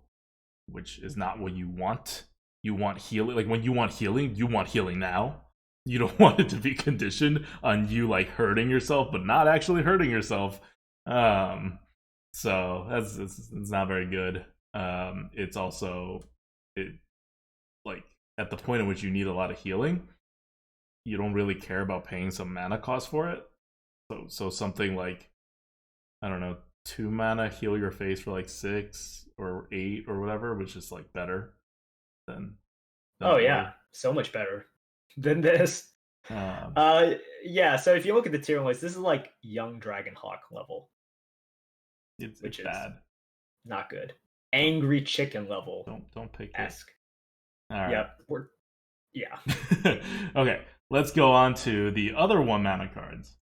[SPEAKER 1] which is not what you want. You want healing. Like, when you want healing now. You don't want it to be conditioned on you like hurting yourself, but not actually hurting yourself. So it's not very good. It's also like, at the point in which you need a lot of healing, you don't really care about paying some mana cost for it. So something like, I don't know, 2 mana heal your face for like 6 or 8 or whatever, which is like better than
[SPEAKER 2] oh yeah, so much better than this.
[SPEAKER 1] Um,
[SPEAKER 2] Yeah. So if you look at the tier list, this is like young Dragonhawk level,
[SPEAKER 1] it's
[SPEAKER 2] which is
[SPEAKER 1] bad.
[SPEAKER 2] not good. Angry chicken level
[SPEAKER 1] Don't pick it.
[SPEAKER 2] esque.
[SPEAKER 1] All right.
[SPEAKER 2] Yep. Yeah.
[SPEAKER 1] Okay, let's go on to the other 1 mana cards.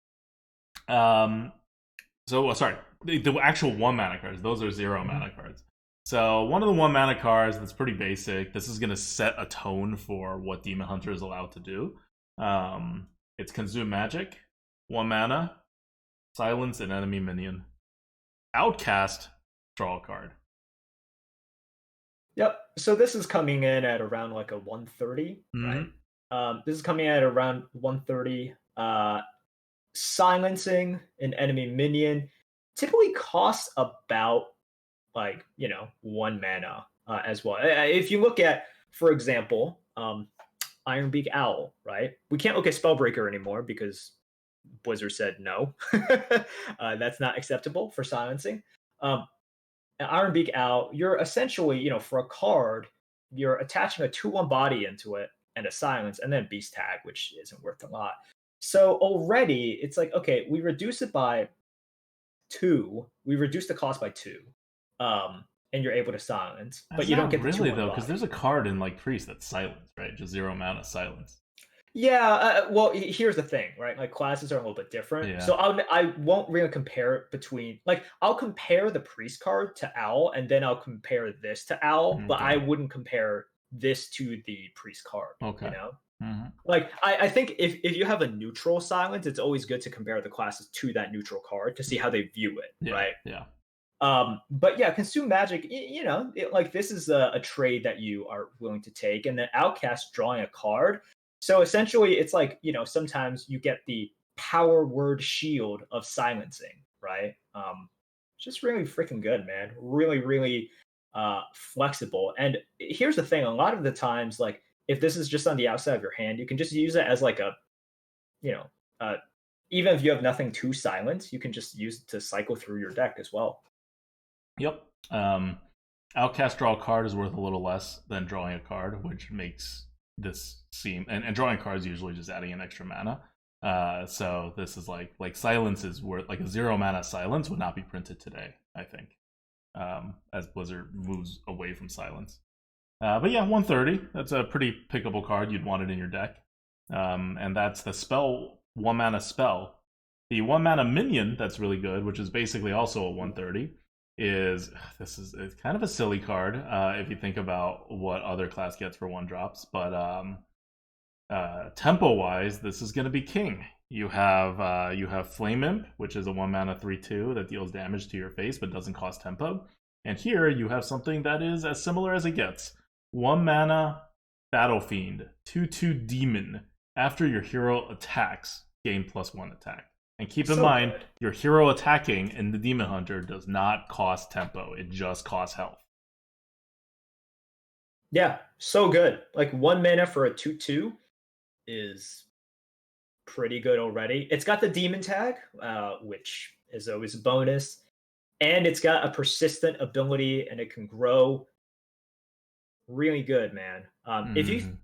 [SPEAKER 1] Sorry, the actual 1 mana cards. Those are 0 mana cards. So one of the 1 mana cards that's pretty basic. This is gonna set a tone for what Demon Hunter is allowed to do. It's Consume Magic, 1 mana, silence an enemy minion, outcast, draw a card.
[SPEAKER 2] Yep. So this is coming in at around like a 130, right? This is coming in at around 130. Silencing an enemy minion typically costs about 1 mana as well. If you look at, for example, Ironbeak Owl, right? We can't look at Spellbreaker anymore because Blizzard said no. That's not acceptable for silencing. Ironbeak Owl, you're essentially, for a card, you're attaching a 2/1 body into it and a silence, and then Beast Tag, which isn't worth a lot. So already it's like, okay, we reduce it by 2. We reduce the cost by 2. And you're able to silence,
[SPEAKER 1] That's
[SPEAKER 2] but you don't
[SPEAKER 1] not
[SPEAKER 2] get the
[SPEAKER 1] really
[SPEAKER 2] 2/1
[SPEAKER 1] though, because
[SPEAKER 2] body.
[SPEAKER 1] there's a card in like Priest that's silence, right? Just 0 mana silence.
[SPEAKER 2] Yeah, well, here's the thing, right? Like classes are a little bit different,
[SPEAKER 1] Yeah.
[SPEAKER 2] so I won't really compare it between. Like, I'll compare the priest card to Owl, and then I'll compare this to Owl, but I
[SPEAKER 1] Okay.
[SPEAKER 2] wouldn't compare this to the priest card.
[SPEAKER 1] Okay.
[SPEAKER 2] Like I think if you have a neutral silence, it's always good to compare the classes to that neutral card to see how they view it,
[SPEAKER 1] Yeah.
[SPEAKER 2] right?
[SPEAKER 1] Yeah.
[SPEAKER 2] But yeah, Consume Magic, like this is a trade that you are willing to take, and then Outcast drawing a card. So essentially, it's like, sometimes you get the power word shield of silencing, right? Just really freaking good, man. Really, really flexible. And here's the thing: a lot of the times, like if this is just on the outside of your hand, you can just use it as like a, you know, even if you have nothing to silence, you can just use it to cycle through your deck as well.
[SPEAKER 1] Yep. Outcast draw a card is worth a little less than drawing a card, which makes this seem and drawing cards usually just adding an extra mana. So this is like silence is worth like a 0 mana silence would not be printed today, I think. As Blizzard moves away from silence. But yeah, 130. That's a pretty pickable card. You'd want it in your deck. And that's the spell 1 mana spell. The 1 mana minion that's really good, which is basically also a 130. It's kind of a silly card if you think about what other class gets for 1 drops, but tempo wise, this is going to be king. You have Flame Imp, which is a 1 mana 3/2 that deals damage to your face but doesn't cost tempo. And here you have something that is as similar as it gets. 1 mana Battle Fiend, 2/2 demon. After your hero attacks, gain +1 attack. And keep in mind,
[SPEAKER 2] good.
[SPEAKER 1] Your hero attacking in the Demon Hunter does not cost tempo. It just costs health.
[SPEAKER 2] Yeah, so good. Like 1 mana for a 2/2 is pretty good already. It's got the demon tag, which is always a bonus. And it's got a persistent ability and it can grow. Really good, man. If you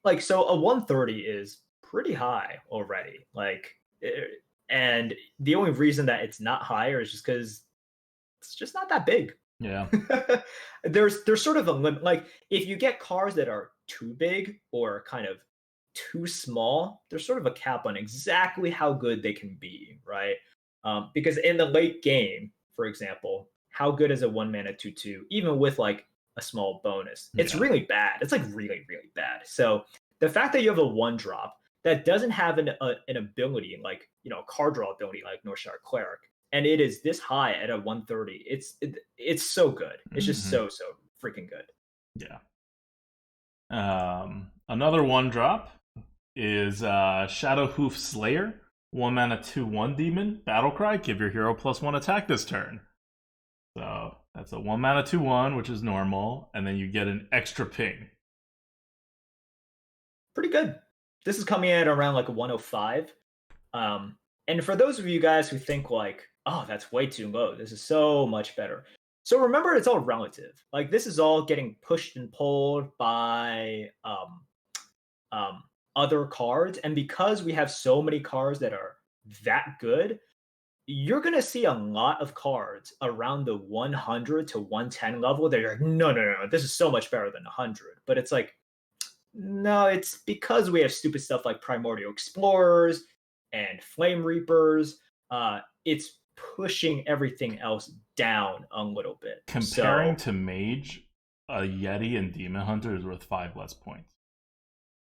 [SPEAKER 2] like, so a 130 is pretty high already. And the only reason that it's not higher is just because it's just not that big.
[SPEAKER 1] Yeah.
[SPEAKER 2] There's sort of a limit. Like if you get cars that are too big or kind of too small, there's sort of a cap on exactly how good they can be, right? Because in the late game, for example, how good is a 1 mana 2/2, even with like a small bonus? It's really bad. It's like really, really bad. So the fact that you have a 1-drop that doesn't have an ability like, a card draw ability like Northshire Cleric, and it is this high at a 130, it's so good. It's just so freaking good.
[SPEAKER 1] Yeah. Another 1-drop is Shadow Hoof Slayer, 1 mana 2/1 demon, Battlecry, give your hero +1 attack this turn. So that's a 1 mana 2/1, which is normal, and then you get an extra ping.
[SPEAKER 2] Pretty good. This is coming in at around like a 105. And for those of you guys who think like, oh, that's way too low, this is so much better. So remember, it's all relative. Like this is all getting pushed and pulled by other cards, and because we have so many cards that are that good, you're gonna see a lot of cards around the 100 to 110 level that you're like, no, no, no, this is so much better than 100. But it's like, no, it's because we have stupid stuff like Primordial Explorers and Flame Reapers. It's pushing everything else down a little bit.
[SPEAKER 1] Comparing to Mage, a Yeti and Demon Hunter is worth 5 less points.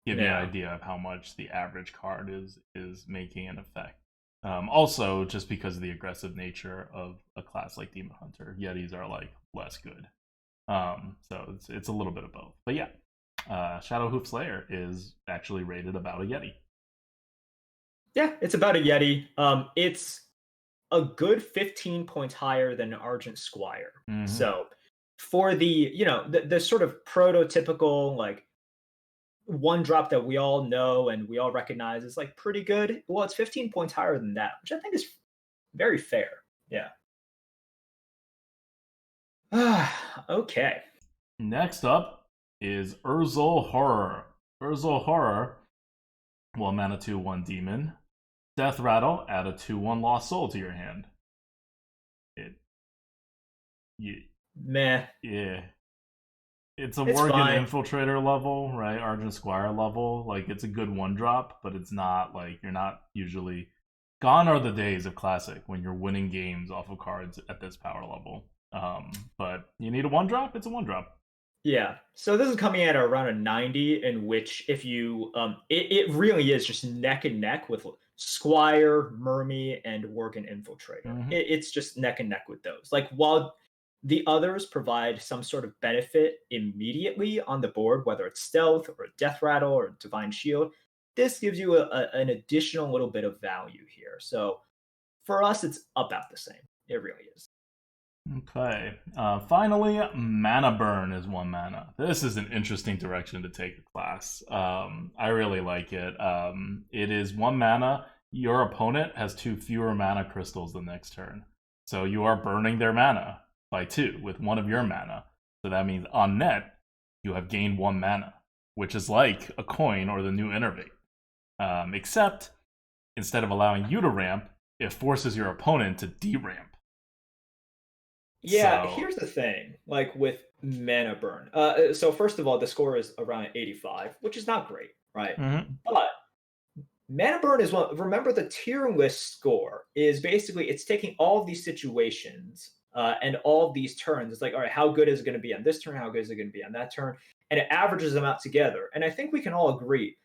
[SPEAKER 1] Give you an idea of how much the average card is making an effect. Also, just because of the aggressive nature of a class like Demon Hunter, Yetis are like less good. So it's a little bit of both. But yeah, Shadow Hoof Slayer is actually rated about a Yeti.
[SPEAKER 2] Yeah, it's about a Yeti. It's a good 15 points higher than Argent Squire.
[SPEAKER 1] Mm-hmm.
[SPEAKER 2] So for the the sort of prototypical like one drop that we all know and we all recognize is like pretty good. Well, it's 15 points higher than that, which I think is very fair. Yeah. Okay.
[SPEAKER 1] Next up is Urzel Horror. Urzel Horror, 1 mana 2/1 demon. Death Rattle, add a 2/1 Lost Soul to your hand.
[SPEAKER 2] Meh.
[SPEAKER 1] Yeah. It's a Worgen Infiltrator level, right? Argent Squire level. Like, it's a good 1-drop, but it's not, like, you're not usually... Gone are the days of Classic when you're winning games off of cards at this power level. But you need a 1-drop, it's a 1-drop.
[SPEAKER 2] Yeah. So this is coming at around a 90, in which if you... it really is just neck and neck with Squire, Mermy, and Worgen Infiltrator.
[SPEAKER 1] Mm-hmm.
[SPEAKER 2] It's just neck and neck with those. Like, while the others provide some sort of benefit immediately on the board, whether it's Stealth or Death Rattle or Divine Shield, this gives you an additional little bit of value here. So for us, it's about the same. It really is.
[SPEAKER 1] Okay. Finally, Mana Burn is 1 mana. This is an interesting direction to take a class. I really like it. It is 1 mana. Your opponent has 2 fewer mana crystals the next turn. So you are burning their mana by 2 with 1 of your mana. So that means on net, you have gained 1 mana, which is like a coin or the new Innervate. Except, instead of allowing you to ramp, it forces your opponent to de-ramp.
[SPEAKER 2] Yeah, here's the thing, like with Mana Burn. So first of all, the score is around 85, which is not great, right?
[SPEAKER 1] Mm-hmm.
[SPEAKER 2] But Mana Burn is one. Remember, the tier list score is basically it's taking all of these situations and all of these turns. It's like, all right, how good is it going to be on this turn? How good is it going to be on that turn? And it averages them out together. And I think we can all agree,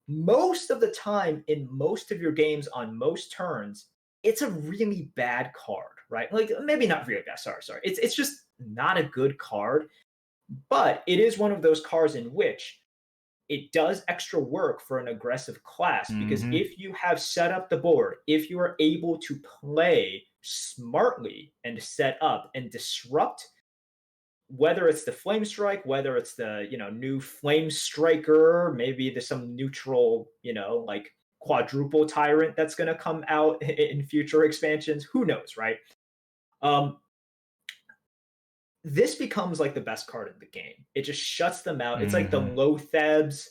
[SPEAKER 2] most of the time in most of your games on most turns, it's a really bad card, right? Like, maybe not really bad. Sorry. It's just not a good card. But it is one of those cards in which it does extra work for an aggressive class, because if you have set up the board, if you are able to play smartly and set up and disrupt, whether it's the Flame Strike, whether it's the new Flame Striker, maybe there's some neutral like quadruple tyrant that's going to come out in future expansions, who knows, right? This becomes like the best card in the game. It just shuts them out. It's like the low Thebs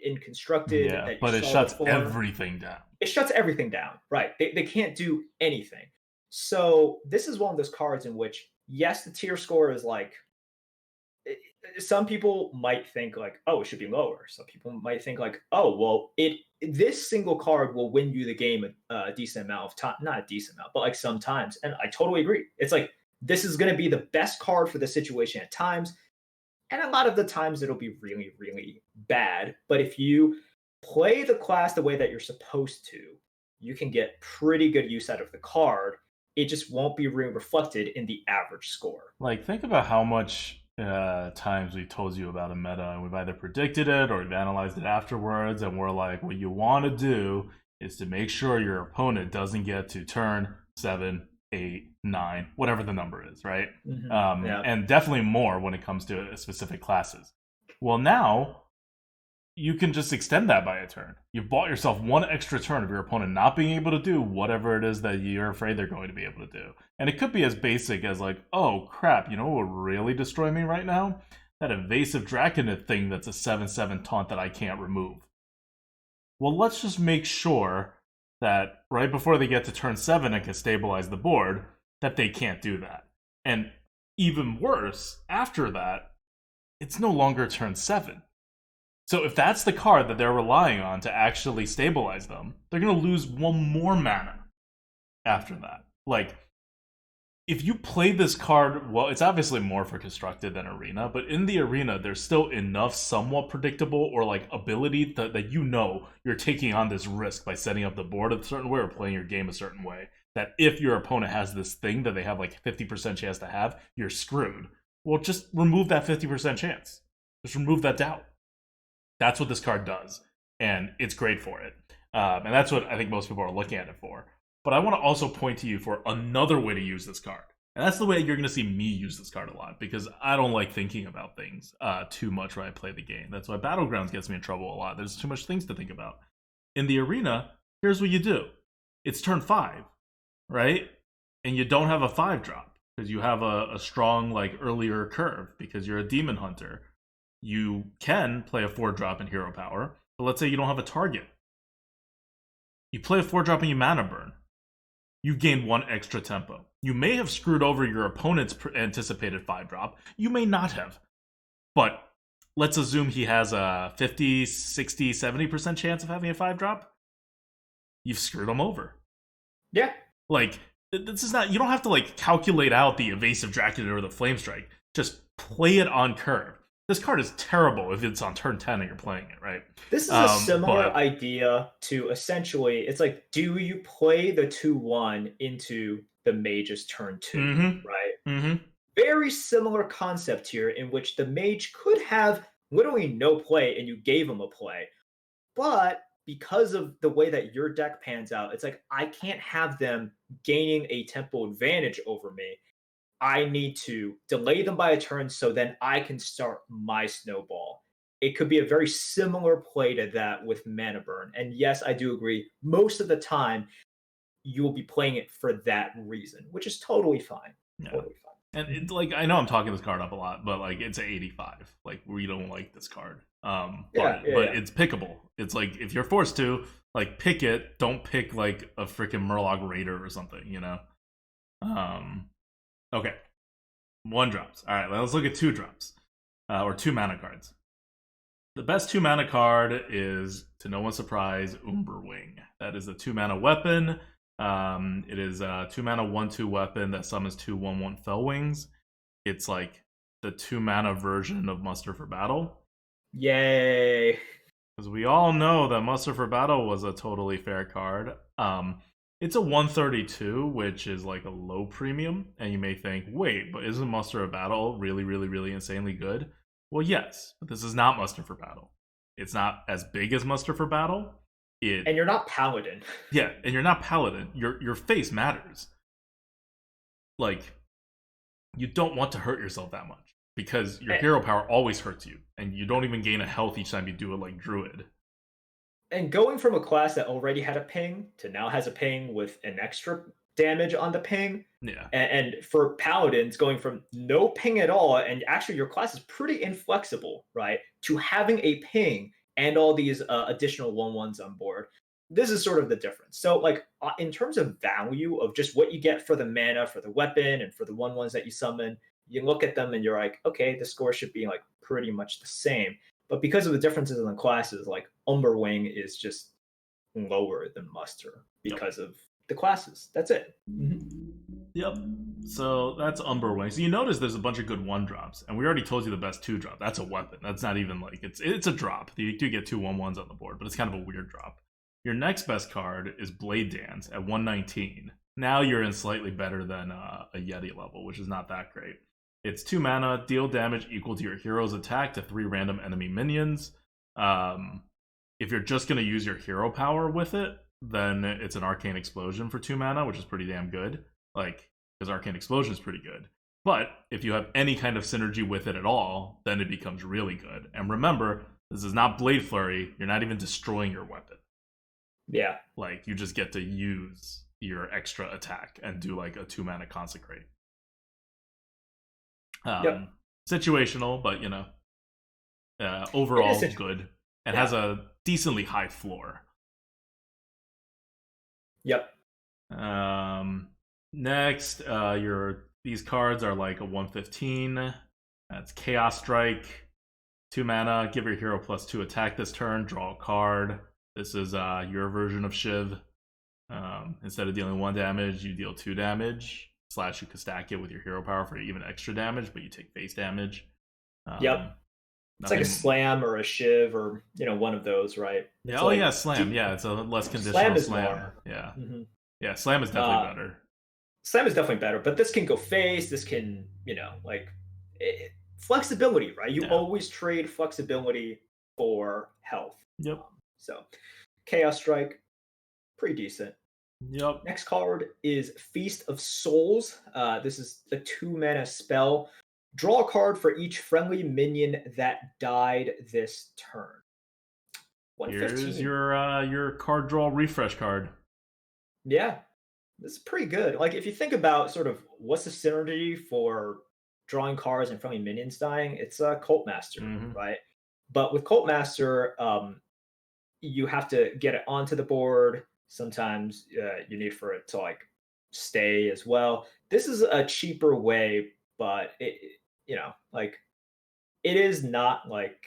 [SPEAKER 2] in Constructed.
[SPEAKER 1] Yeah, but it shuts everything down.
[SPEAKER 2] It shuts everything down, right? They can't do anything. So this is one of those cards in which, yes, the tier score is like, some people might think like, oh, it should be lower. Some people might think like, oh, well, this single card will win you the game a decent amount of time. Not a decent amount, but like sometimes. And I totally agree. It's like, this is going to be the best card for the situation at times. And a lot of the times it'll be really, really bad. But if you play the class the way that you're supposed to, you can get pretty good use out of the card. It just won't be really reflected in the average score.
[SPEAKER 1] Like, think about how much times we've told you about a meta and we've either predicted it or we've analyzed it afterwards, and we're like, what you want to do is to make sure your opponent doesn't get to turn 7, 8, 9, whatever the number is, right? And definitely more when it comes to specific classes. Well, now you can just extend that by a turn. You've bought yourself 1 extra turn of your opponent not being able to do whatever it is that you're afraid they're going to be able to do. And it could be as basic as like, oh crap, you know what would really destroy me right now? That evasive Draconid thing that's a 7/7 taunt that I can't remove. well, let's just make sure that right before they get to turn 7 and can stabilize the board, that they can't do that. And even worse, after that, it's no longer turn 7. So if that's the card that they're relying on to actually stabilize them, they're going to lose one more mana after that. Like, if you play this card, well, it's obviously more for constructed than arena, but in the arena, there's still enough somewhat predictable or like ability that you know you're taking on this risk by setting up the board a certain way or playing your game a certain way. That if your opponent has this thing that they have like 50% chance to have, you're screwed. Well, just remove that 50% chance. Just remove that doubt. That's what this card does, and it's great for it. And that's what I think most people are looking at it for. But I want to also point to you for another way to use this card. And that's the way you're going to see me use this card a lot, because I don't like thinking about things too much when I play the game. That's why Battlegrounds gets me in trouble a lot. There's too much things to think about. In the arena, here's what you do. It's turn 5, right? And you don't have a 5-drop, because you have a strong, like, earlier curve, because you're a demon hunter. You can play a 4-drop in hero power, but let's say you don't have a target. You play a 4-drop and you mana burn. You gain 1 extra tempo. You may have screwed over your opponent's anticipated 5-drop. You may not have. But let's assume he has a 50, 60, 70% chance of having a 5-drop. You've screwed him over.
[SPEAKER 2] Yeah.
[SPEAKER 1] Like, this is not, you don't have to like calculate out the evasive Dracula or the flame strike. Just play it on curve. This card is terrible if it's on turn 10 and you're playing it, right?
[SPEAKER 2] This is a similar idea to essentially, it's like, do you play the 2/1 into the mage's turn 2, right?
[SPEAKER 1] Mm-hmm.
[SPEAKER 2] Very similar concept here, in which the mage could have literally no play and you gave him a play. But because of the way that your deck pans out, it's like, I can't have them gaining a tempo advantage over me. I need to delay them by a turn so then I can start my snowball. It could be a very similar play to that with mana burn. And yes, I do agree. Most of the time, you will be playing it for that reason, which is totally fine.
[SPEAKER 1] Yeah.
[SPEAKER 2] Totally fine.
[SPEAKER 1] And it's like, I know I'm talking this card up a lot, but like, it's an 85. Like, we don't like this card. But it's pickable. It's like, if you're forced to, like, pick it. Don't pick like a freaking Murloc Raider or something, you know. Okay, 1-drops. All right, let's look at 2-drops, or 2 mana cards. The best 2 mana card is, to no one's surprise, Umberwing. That is a 2 mana weapon. It is a 2 mana 1/2 weapon that summons 2 1/1 Fellwings. It's like the 2 mana version of Muster for Battle.
[SPEAKER 2] Yay!
[SPEAKER 1] Because we all know that Muster for Battle was a totally fair card. It's a 132, which is like a low premium, and you may think, wait, but isn't Muster of Battle really, really, really insanely good? Well, yes, but this is not Muster for Battle. It's not as big as Muster for Battle.
[SPEAKER 2] And you're not Paladin.
[SPEAKER 1] Yeah, and you're not Paladin. Your face matters. Like, you don't want to hurt yourself that much, because your hero power always hurts you, and you don't even gain a health each time you do it like Druid.
[SPEAKER 2] And going from a class that already had a ping to now has a ping with an extra damage on the ping.
[SPEAKER 1] Yeah.
[SPEAKER 2] And for Paladins, going from no ping at all, and actually your class is pretty inflexible, right, to having a ping and all these additional 1/1s on board. This is sort of the difference. So, like, in terms of value of just what you get for the mana, for the weapon, and for the 1/1s that you summon, you look at them and you're like, okay, the score should be like pretty much the same. But because of the differences in the classes, like Umberwing is just lower than Muster because of the classes. That's it.
[SPEAKER 1] Yep. So that's Umberwing. So you notice there's a bunch of good 1-drops, and we already told you the best 2-drop. That's a weapon. That's not even like, it's a drop. You do get 2 1/1s on the board, but it's kind of a weird drop. Your next best card is Blade Dance at 119. Now you're in slightly better than a Yeti level, which is not that great. It's 2 mana, deal damage equal to your hero's attack to 3 random enemy minions. If you're just going to use your hero power with it, then it's an Arcane Explosion for 2 mana, which is pretty damn good. Like, because Arcane Explosion is pretty good. But if you have any kind of synergy with it at all, then it becomes really good. And remember, this is not Blade Flurry. You're not even destroying your weapon.
[SPEAKER 2] Yeah.
[SPEAKER 1] Like, you just get to use your extra attack and do like a 2 mana Consecrate. Situational, but you know, overall good. and has a decently high floor.
[SPEAKER 2] Yep.
[SPEAKER 1] Next, these cards are like a 1/15. That's Chaos Strike, 2 mana. Give your hero +2 attack this turn. Draw a card. This is your version of Shiv. Instead of dealing 1 damage, you deal 2 damage. / you can stack it with your hero power for even extra damage, but you take base damage.
[SPEAKER 2] Yep. It's like a slam or a shiv or one of those, right?
[SPEAKER 1] Yeah. Oh yeah, slam. Yeah, it's a less conditional slam. Yeah. Mm-hmm. Yeah, slam is definitely better.
[SPEAKER 2] Slam is definitely better, but this can go face. This can, flexibility, right? You always trade flexibility for health.
[SPEAKER 1] Yep.
[SPEAKER 2] So, Chaos Strike, pretty decent.
[SPEAKER 1] Yep.
[SPEAKER 2] Next card is Feast of Souls. This is a 2 mana spell. Draw a card for each friendly minion that died this turn. 115.
[SPEAKER 1] Here's your card draw refresh card.
[SPEAKER 2] Yeah, this is pretty good. Like, if you think about sort of what's the synergy for drawing cards and friendly minions dying, it's a Cult Master, right? But with Cult Master, you have to get it onto the board. Sometimes you need for it to like stay as well. This is a cheaper way, but it is not like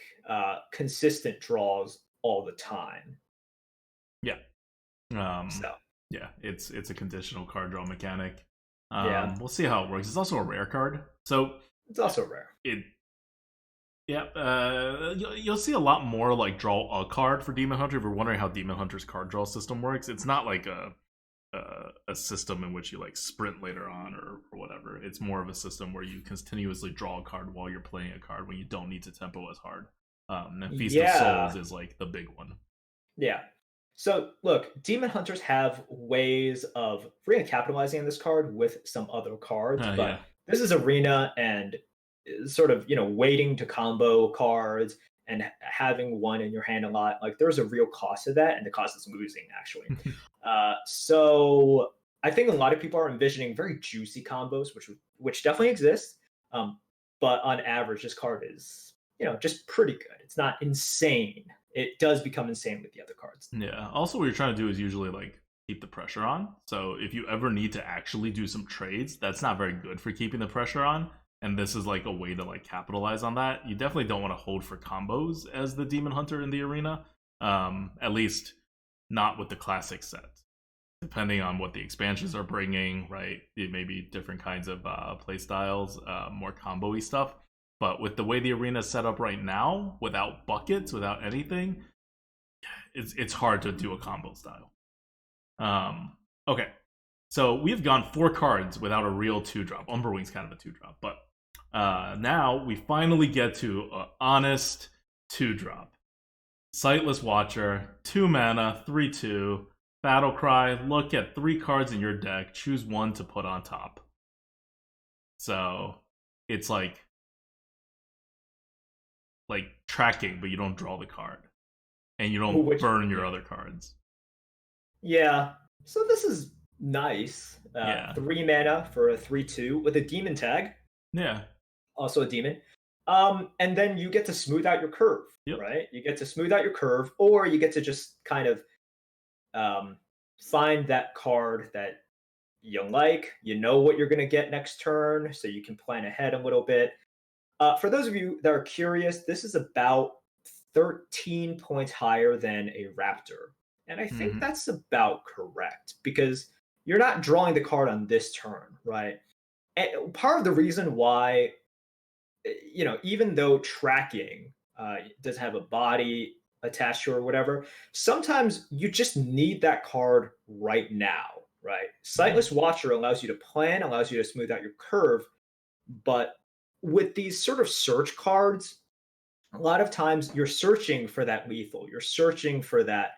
[SPEAKER 2] consistent draws all the time.
[SPEAKER 1] Yeah. Yeah, it's a conditional card draw mechanic. We'll see how it works. It's also a rare card, so
[SPEAKER 2] it's also rare.
[SPEAKER 1] You'll see a lot more like draw a card for Demon Hunter. If you're wondering how Demon Hunter's card draw system works, it's not like a system in which you like sprint later on or whatever. It's more of a system where you continuously draw a card while you're playing a card when you don't need to tempo as hard. And Feast of Souls is like the big one.
[SPEAKER 2] Yeah. So look, Demon Hunters have ways of really capitalizing on this card with some other cards, but this is Arena and sort of waiting to combo cards and having one in your hand a lot. Like there's a real cost to that, and the cost is losing actually. So I think a lot of people are envisioning very juicy combos, which definitely exist. But on average, this card is just pretty good. It's not insane. It does become insane with the other cards.
[SPEAKER 1] Yeah. Also, what you're trying to do is usually like keep the pressure on. So if you ever need to actually do some trades, that's not very good for keeping the pressure on. And this is like a way to like capitalize on that. You definitely don't want to hold for combos as the Demon Hunter in the arena. At least not with the classic set. Depending on what the expansions are bringing, right? It may be different kinds of play styles, more combo-y stuff. But with the way the arena is set up right now, without buckets, without anything, it's hard to do a combo style. Okay. So we've gone 4 cards without a real 2-drop. Umberwing's kind of a 2-drop, but now we finally get to an honest 2-drop. Sightless Watcher, 2 mana, 3/2, Battle Cry. Look at 3 cards in your deck, choose 1 to put on top. So it's like tracking, but you don't draw the card, and you don't burn your other cards.
[SPEAKER 2] Yeah. So this is nice. 3 mana for a 3/2 with a demon tag.
[SPEAKER 1] Yeah.
[SPEAKER 2] Also a demon. And then you get to smooth out your curve, right? You get to smooth out your curve, or you get to just kind of find that card that you like. You know what you're going to get next turn, so you can plan ahead a little bit. For those of you that are curious, this is about 13 points higher than a Raptor. And I think that's about correct, because you're not drawing the card on this turn, right? And part of the reason why, even though tracking doesn't have a body attached to or whatever, sometimes you just need that card right now, right? Sightless Watcher allows you to plan, allows you to smooth out your curve, but with these sort of search cards, a lot of times you're searching for that lethal, you're searching for that,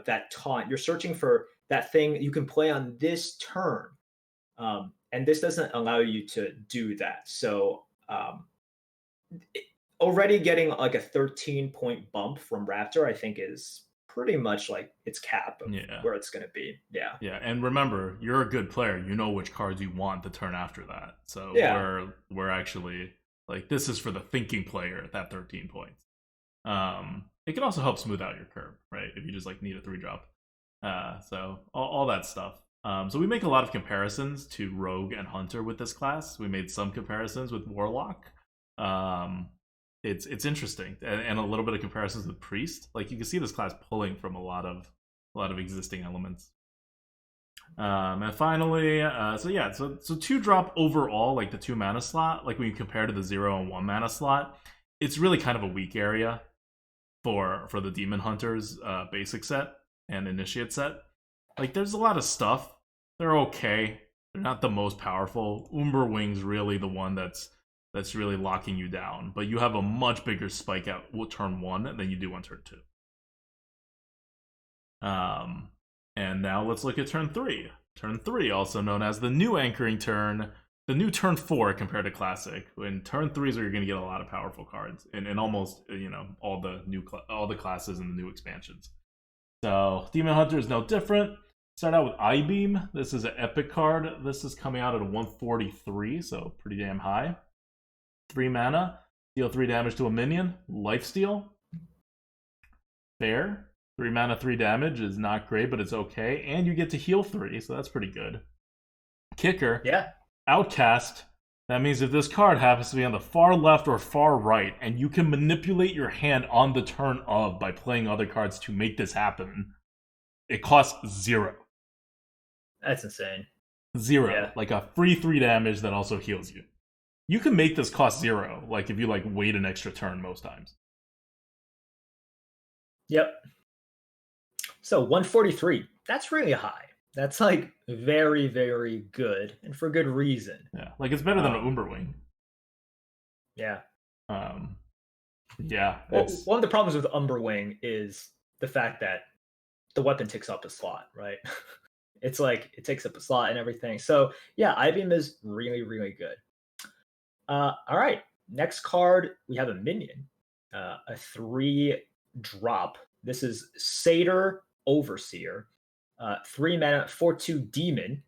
[SPEAKER 2] that taunt, you're searching for that thing you can play on this turn. And this doesn't allow you to do that. So already getting like a 13-point bump from Raptor, I think is pretty much like its cap of where it's going to be. Yeah.
[SPEAKER 1] Yeah. And remember, you're a good player. You know which cards you want the turn after that. So we're actually like, this is for the thinking player at that 13 points. It can also help smooth out your curve, right? If you just like need a 3-drop. So all that stuff. So we make a lot of comparisons to Rogue and Hunter with this class. We made some comparisons with Warlock. It's interesting, and a little bit of comparisons with Priest. Like you can see this class pulling from a lot of existing elements. And finally, so 2-drop overall, like the 2 mana slot, like when you compare to the 0 and 1 mana slot, it's really kind of a weak area for the Demon Hunters basic set and initiate set. Like there's a lot of stuff. They're okay. They're not the most powerful. Umber Wing's really the one that's really locking you down. But you have a much bigger spike at turn 1 than you do on turn 2. And now let's look at turn 3. Turn 3, also known as the new anchoring turn, the new turn 4 compared to classic. When turn 3 is where you're going to get a lot of powerful cards in almost all the classes in the new expansions. So Demon Hunter is no different. Start out with I-Beam. This is an epic card. This is coming out at a 143, so pretty damn high. 3 mana, deal 3 damage to a minion. Lifesteal. Fair. 3 mana, 3 damage is not great, but it's okay. And you get to heal 3, so that's pretty good. Kicker.
[SPEAKER 2] Yeah.
[SPEAKER 1] Outcast. That means if this card happens to be on the far left or far right, and you can manipulate your hand on the turn of by playing other cards to make this happen, it costs 0.
[SPEAKER 2] That's insane.
[SPEAKER 1] 0.
[SPEAKER 2] Yeah.
[SPEAKER 1] Like a free 3 damage that also heals you. You can make this cost 0, like if you like wait an extra turn most times.
[SPEAKER 2] Yep. So 143. That's really high. That's like very, very good, and for good reason.
[SPEAKER 1] Yeah, like it's better than an Umberwing.
[SPEAKER 2] Yeah.
[SPEAKER 1] Yeah.
[SPEAKER 2] Well, one of the problems with Umberwing is the fact that the weapon takes up a slot, right? It's like it takes up a slot and everything. So yeah, I-Beam is really, really good. All right. Next card, we have a minion, a 3-drop. This is Satyr Overseer. 3 mana, 4/2 demon.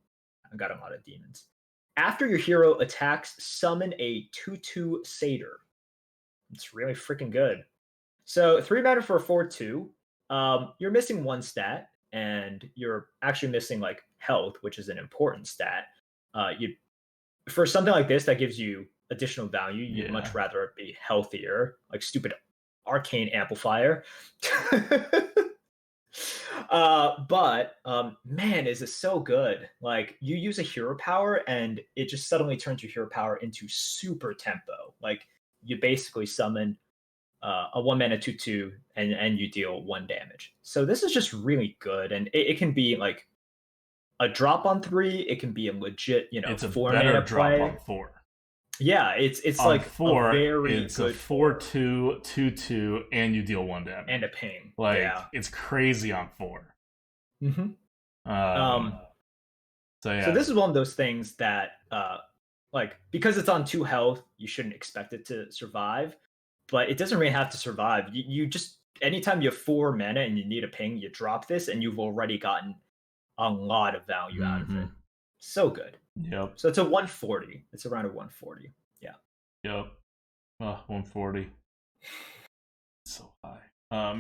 [SPEAKER 2] I got a lot of demons. After your hero attacks, summon a 2/2 satyr. It's really freaking good. So 3 mana for a 4/2. You're missing 1 stat, and you're actually missing like health, which is an important stat. For something like this that gives you additional value, you'd much rather it be healthier, like stupid arcane amplifier. But man, is it so good. Like you use a hero power and it just suddenly turns your hero power into super tempo. Like you basically summon a 1 mana 2/2 and you deal 1 damage. So this is just really good, and it can be like a drop on 3. It can be a legit,
[SPEAKER 1] it's a
[SPEAKER 2] 4
[SPEAKER 1] better
[SPEAKER 2] mana
[SPEAKER 1] drop
[SPEAKER 2] play.
[SPEAKER 1] on 4.
[SPEAKER 2] Yeah, it's
[SPEAKER 1] on
[SPEAKER 2] like
[SPEAKER 1] 4,
[SPEAKER 2] a very
[SPEAKER 1] it's
[SPEAKER 2] good
[SPEAKER 1] a 4/2 2/2, and you deal 1 damage
[SPEAKER 2] and a ping.
[SPEAKER 1] Like
[SPEAKER 2] yeah.
[SPEAKER 1] it's crazy on 4.
[SPEAKER 2] Mm-hmm.
[SPEAKER 1] So yeah.
[SPEAKER 2] So this is one of those things that, like, because it's on 2 health, you shouldn't expect it to survive. But it doesn't really have to survive. You just, anytime you have 4 mana and you need a ping, you drop this, and you've already gotten a lot of value out of it. So good.
[SPEAKER 1] Yep.
[SPEAKER 2] So it's a 140. It's around a 140. Yeah.
[SPEAKER 1] Yep. 140. So high.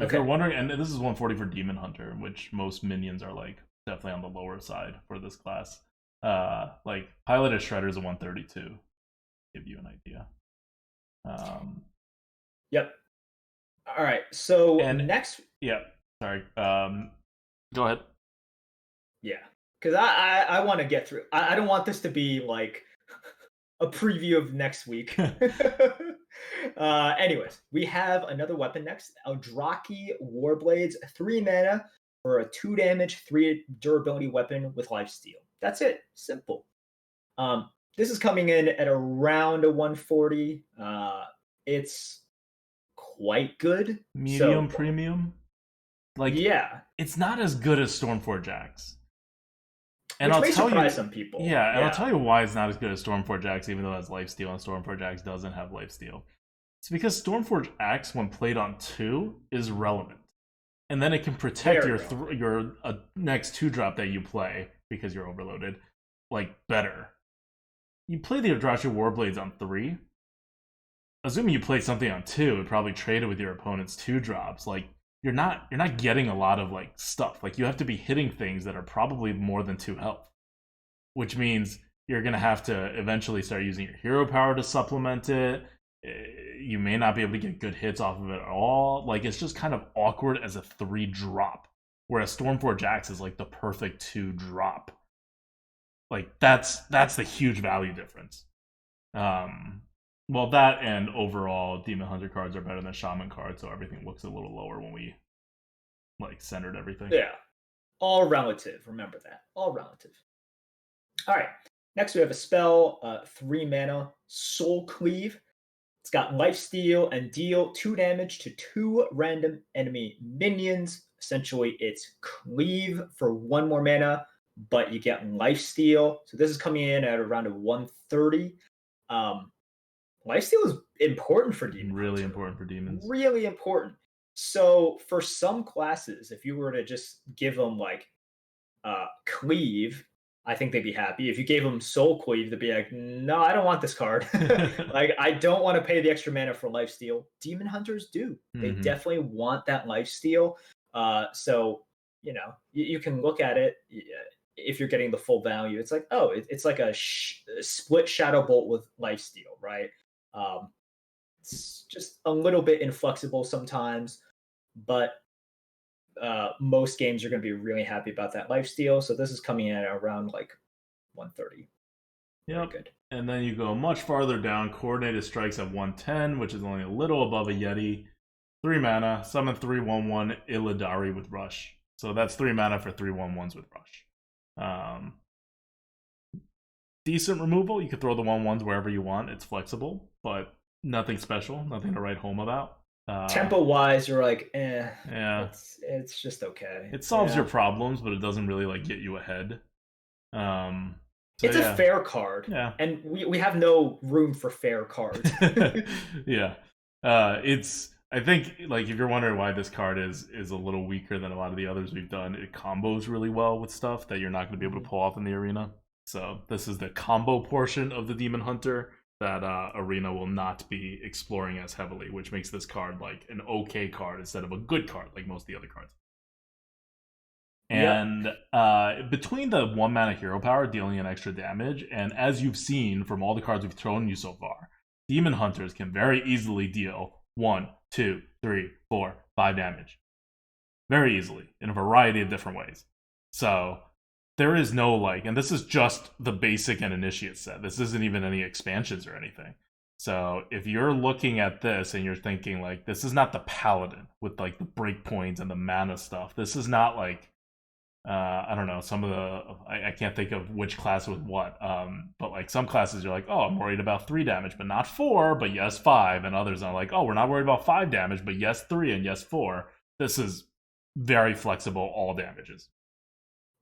[SPEAKER 1] If you're wondering, and this is 140 for Demon Hunter, which most minions are like definitely on the lower side for this class. Like Piloted Shredder is a 132. Give you an idea.
[SPEAKER 2] Yep. All right. So next.
[SPEAKER 1] Yeah. Sorry. Go ahead.
[SPEAKER 2] Yeah. Because I want to get through. I don't want this to be like a preview of next week. Anyways, we have another weapon next. Eldraki Warblades, 3 mana for a 2 damage, 3 durability weapon with lifesteal. That's it. Simple. This is coming in at around a 140. It's quite good.
[SPEAKER 1] Medium premium. Like
[SPEAKER 2] yeah,
[SPEAKER 1] it's not as good as Stormforge Axe.
[SPEAKER 2] And I'll tell you some people.
[SPEAKER 1] Yeah, and I'll tell you why it's not as good as Stormforge Axe, even though it has lifesteal, and Stormforge Axe doesn't have lifesteal. It's because Stormforge Axe, when played on 2, is relevant, and then it can protect your next 2-drop that you play because you're overloaded, like better. You play the Eldraki Warblades on 3, assuming you played something on 2, it probably traded with your opponent's 2-drops. Like, you're not getting a lot of like stuff. Like, you have to be hitting things that are probably more than 2 health, which means you're gonna have to eventually start using your hero power to supplement it. You may not be able to get good hits off of it at all. Like, it's just kind of awkward as a 3-drop, whereas Stormforge Axe is like the perfect 2-drop. Like, that's the huge value difference. Well, that and overall, Demon Hunter cards are better than Shaman cards, so everything looks a little lower when we like centered everything.
[SPEAKER 2] Yeah, all relative. Remember that, all relative. All right. Next, we have a spell, 3 mana, Soul Cleave. It's got lifesteal and deal 2 damage to 2 random enemy minions. Essentially, it's Cleave for 1 more mana, but you get lifesteal. So this is coming in at around a 130. Lifesteal is important for demons.
[SPEAKER 1] Really important for demons.
[SPEAKER 2] Really important. So for some classes, if you were to just give them like Cleave, I think they'd be happy. If you gave them Soul Cleave, they'd be like, no, I don't want this card. Like, I don't want to pay the extra mana for lifesteal. Demon Hunters do. They definitely want that lifesteal. So, you know, you can look at it if you're getting the full value. It's like, oh, it's like a split Shadow Bolt with lifesteal, right? It's just a little bit inflexible sometimes, but most games are going to be really happy about that lifesteal. So this is coming in at around like 130.
[SPEAKER 1] Yeah,
[SPEAKER 2] good.
[SPEAKER 1] And then you go much farther down. Coordinated Strikes at 110, which is only a little above a Yeti. 3 mana, summon 3/1/1 Illidari with Rush. So that's 3 mana for 3/1/1s with Rush. Decent removal. You could throw the 1/1s wherever you want. It's flexible, but nothing special. Nothing to write home about.
[SPEAKER 2] Tempo wise, you're like,
[SPEAKER 1] yeah,
[SPEAKER 2] it's just okay.
[SPEAKER 1] It solves your problems, but it doesn't really like get you ahead.
[SPEAKER 2] It's a fair card, and we have no room for fair cards.
[SPEAKER 1] Yeah, I think, like, if you're wondering why this card is a little weaker than a lot of the others we've done, it combos really well with stuff that you're not going to be able to pull off in the arena. So this is the combo portion of the Demon Hunter that Arena will not be exploring as heavily, which makes this card like an okay card instead of a good card like most of the other cards. And between the 1 mana hero power dealing an extra damage, and as you've seen from all the cards we've thrown you so far, Demon Hunters can very easily deal 1, 2, 3, 4, 5 damage. Very easily, in a variety of different ways. So there is no, like, and this is just the basic and initiate set. This isn't even any expansions or anything. So if you're looking at this and you're thinking, like, this is not the Paladin with, like, the breakpoints and the mana stuff. This is not, like, I don't know, some of the, I can't think of which class with what, but, like, some classes you're like, oh, I'm worried about 3 damage, but not 4, but yes 5, and others are like, oh, we're not worried about 5 damage, but yes 3 and yes 4. This is very flexible, all damages.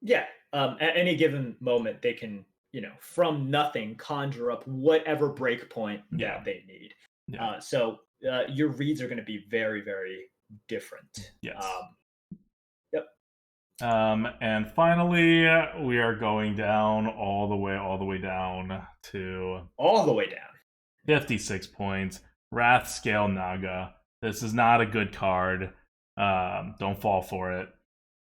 [SPEAKER 2] Yeah, at any given moment, they can, you know, from nothing, conjure up whatever breakpoint that they need. Yeah. So your reads are going to be very, very different.
[SPEAKER 1] Yes. And finally, we are going down all the way down to 56 points. Wrath Scale Naga. This is not a good card. Don't fall for it.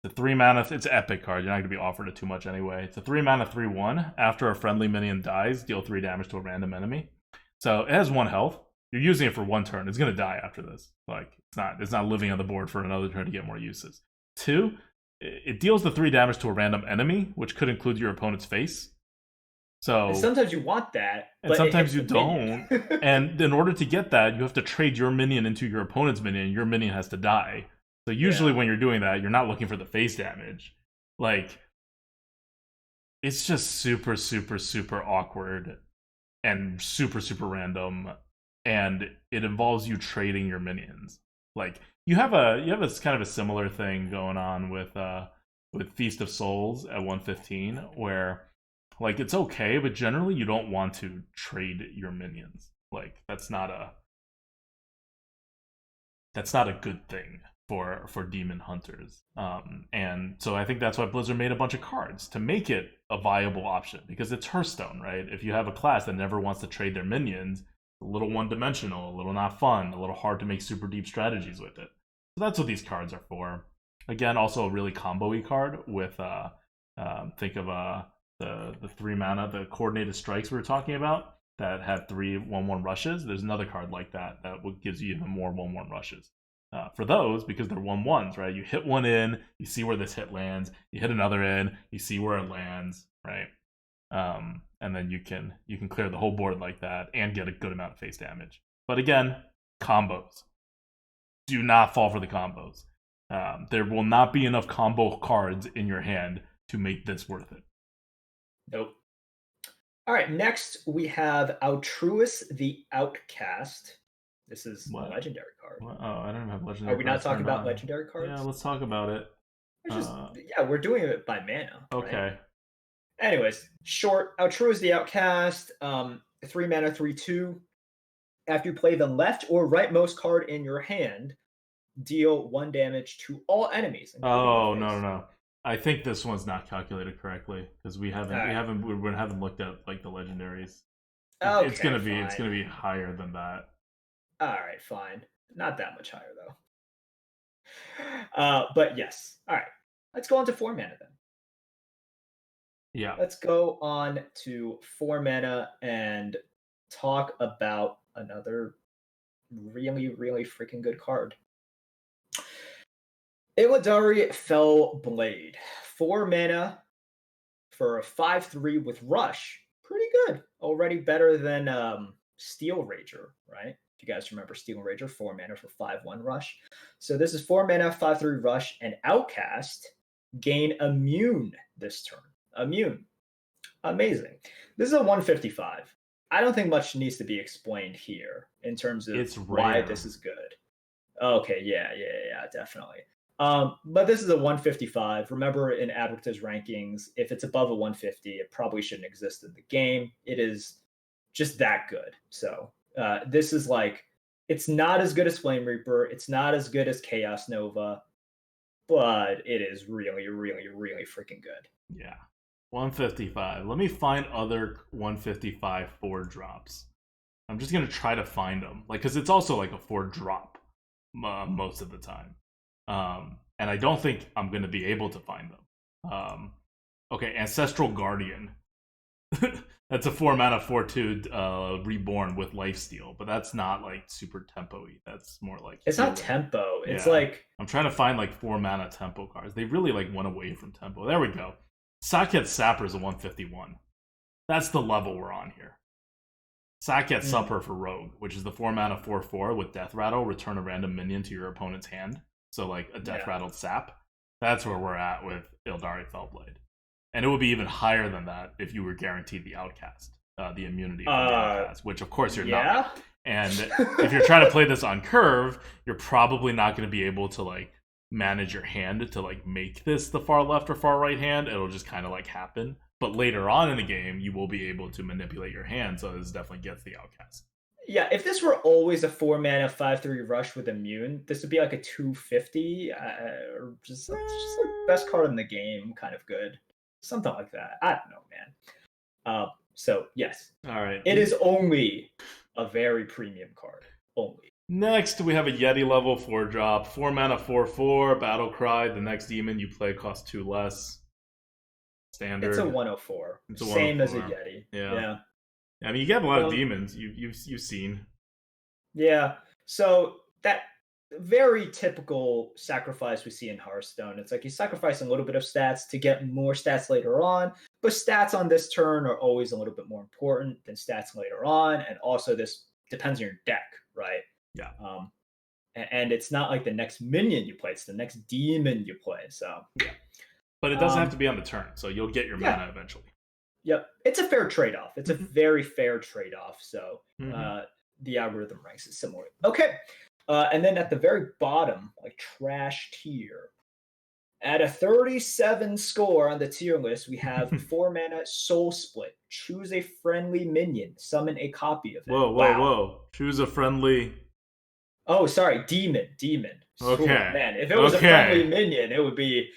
[SPEAKER 1] It's a 3 mana. It's an epic card. You're not going to be offered it too much anyway. It's a 3 mana 3/1. After a friendly minion dies, deal 3 damage to a random enemy. So it has 1 health. You're using it for 1 turn. It's going to die after this. Like, it's not living on the board for another turn to get more uses. 2, it deals the 3 damage to a random enemy, which could include your opponent's face. So
[SPEAKER 2] and sometimes you want that,
[SPEAKER 1] and sometimes you don't. And in order to get that, you have to trade your minion into your opponent's minion. Your minion has to die. So usually when you're doing that, you're not looking for the face damage. Like, it's just super, super, super awkward and super, super random. And it involves you trading your minions. Like, you have a kind of a similar thing going on with Feast of Souls at 115, where, like, it's okay, but generally you don't want to trade your minions. Like, that's not a good thing for Demon Hunters. And so I think that's why Blizzard made a bunch of cards to make it a viable option, because it's Hearthstone, right? If you have a class that never wants to trade their minions, a little one-dimensional, a little not fun, a little hard to make super deep strategies with it. So that's what these cards are for. Again, also a really combo-y card with think of the 3 mana, the coordinated strikes we were talking about that had 3 1/1 rushes. There's another card like that gives you even more 1/1 rushes. For those, because they're 1/1s, right? You hit one in, you see where this hit lands. You hit another in, you see where it lands, right? And then you can clear the whole board like that and get a good amount of face damage. But again, combos. Do not fall for the combos. There will not be enough combo cards in your hand to make this worth it.
[SPEAKER 2] Nope. All right, next we have Altruis the Outcast. This is a legendary card.
[SPEAKER 1] What? Oh, I don't have legendary.
[SPEAKER 2] Are we not talking about legendary cards?
[SPEAKER 1] Yeah, let's talk about it.
[SPEAKER 2] Yeah, we're doing it by mana.
[SPEAKER 1] Okay.
[SPEAKER 2] Right? Anyways, short. Altruis the Outcast. 3 mana, 3/2. After you play the left or rightmost card in your hand, deal 1 damage to all enemies.
[SPEAKER 1] Oh no! I think this one's not calculated correctly because we haven't looked at like the legendaries.
[SPEAKER 2] Okay,
[SPEAKER 1] it's gonna be higher than that.
[SPEAKER 2] All right, fine. Not that much higher though. But yes. All right. Let's go on to 4 mana then.
[SPEAKER 1] Yeah.
[SPEAKER 2] Let's go on to 4 mana and talk about another really, really freaking good card. Iladari Fell Blade. 4 mana for a 5/3 with Rush. Pretty good. Already better than Steel Rager, right? If you guys remember Steel Rager, 4 mana for 5/1 Rush. So this is 4 mana, 5/3 Rush, and Outcast gain Immune this turn. Immune. Amazing. This is a 155. I don't think much needs to be explained here in terms of why this is good. Okay, yeah, definitely. But this is a 155. Remember in Advocata's rankings, if it's above a 150, it probably shouldn't exist in the game. It is just that good. So this is like, it's not as good as Flame Reaper. It's not as good as Chaos Nova, but it is really, really, really freaking good.
[SPEAKER 1] Yeah. 155. Let me find other 155 4-drops. I'm just gonna try to find them, like, because it's also like a 4-drop most of the time, and I don't think I'm gonna be able to find them. Okay, Ancestral Guardian. That's a 4 mana 4/2 reborn with lifesteal, but that's not like super tempo-y. That's more like
[SPEAKER 2] it's not tempo. It's like
[SPEAKER 1] I'm trying to find like 4 mana tempo cards. They really like went away from tempo. There we go. Saket Sapper is a 151. That's the level we're on here. Saket Supper for Rogue, which is the 4 mana 4/4 with Death Rattle. Return a random minion to your opponent's hand. So like a Death Rattled Sap. That's where we're at with Ildari Fellblade. And it would be even higher than that if you were guaranteed the Outcast, the immunity from the Outcast, which of course you're not. And if you're trying to play this on curve, you're probably not going to be able to like manage your hand to like make this the far left or far right hand. It'll just kind of like happen. But later on in the game, you will be able to manipulate your hand, so this definitely gets the Outcast.
[SPEAKER 2] Yeah, if this were always a 4 mana 5/3 rush with immune, this would be like a 250, or just like best card in the game, kind of good. Something like that. I don't know, man. So yes.
[SPEAKER 1] All right.
[SPEAKER 2] It is only a very premium card. Only.
[SPEAKER 1] Next, we have a Yeti level 4-drop. 4 mana 4/4, Battle Cry. The next demon you play costs 2 less. Standard.
[SPEAKER 2] It's a 104. Same as a Yeti. Yeah.
[SPEAKER 1] I mean, you get a lot of demons. You've seen.
[SPEAKER 2] Yeah. So that very typical sacrifice we see in Hearthstone. It's like you sacrifice a little bit of stats to get more stats later on, but stats on this turn are always a little bit more important than stats later on, and also this depends on your deck, right?
[SPEAKER 1] Yeah.
[SPEAKER 2] And it's not like the next minion you play; it's the next demon you play. So
[SPEAKER 1] yeah. But it doesn't have to be on the turn, so you'll get your mana eventually.
[SPEAKER 2] Yep. It's a fair trade-off. It's a very fair trade-off. So the algorithm ranks it similarly. Okay. And then at the very bottom, like trash tier, at a 37 score on the tier list, we have 4 mana Soul Split. Choose a friendly minion. Summon a copy of it.
[SPEAKER 1] Whoa. Choose a friendly...
[SPEAKER 2] Oh, sorry. Demon.
[SPEAKER 1] Okay.
[SPEAKER 2] Ooh, man, if it was a friendly minion, it would be...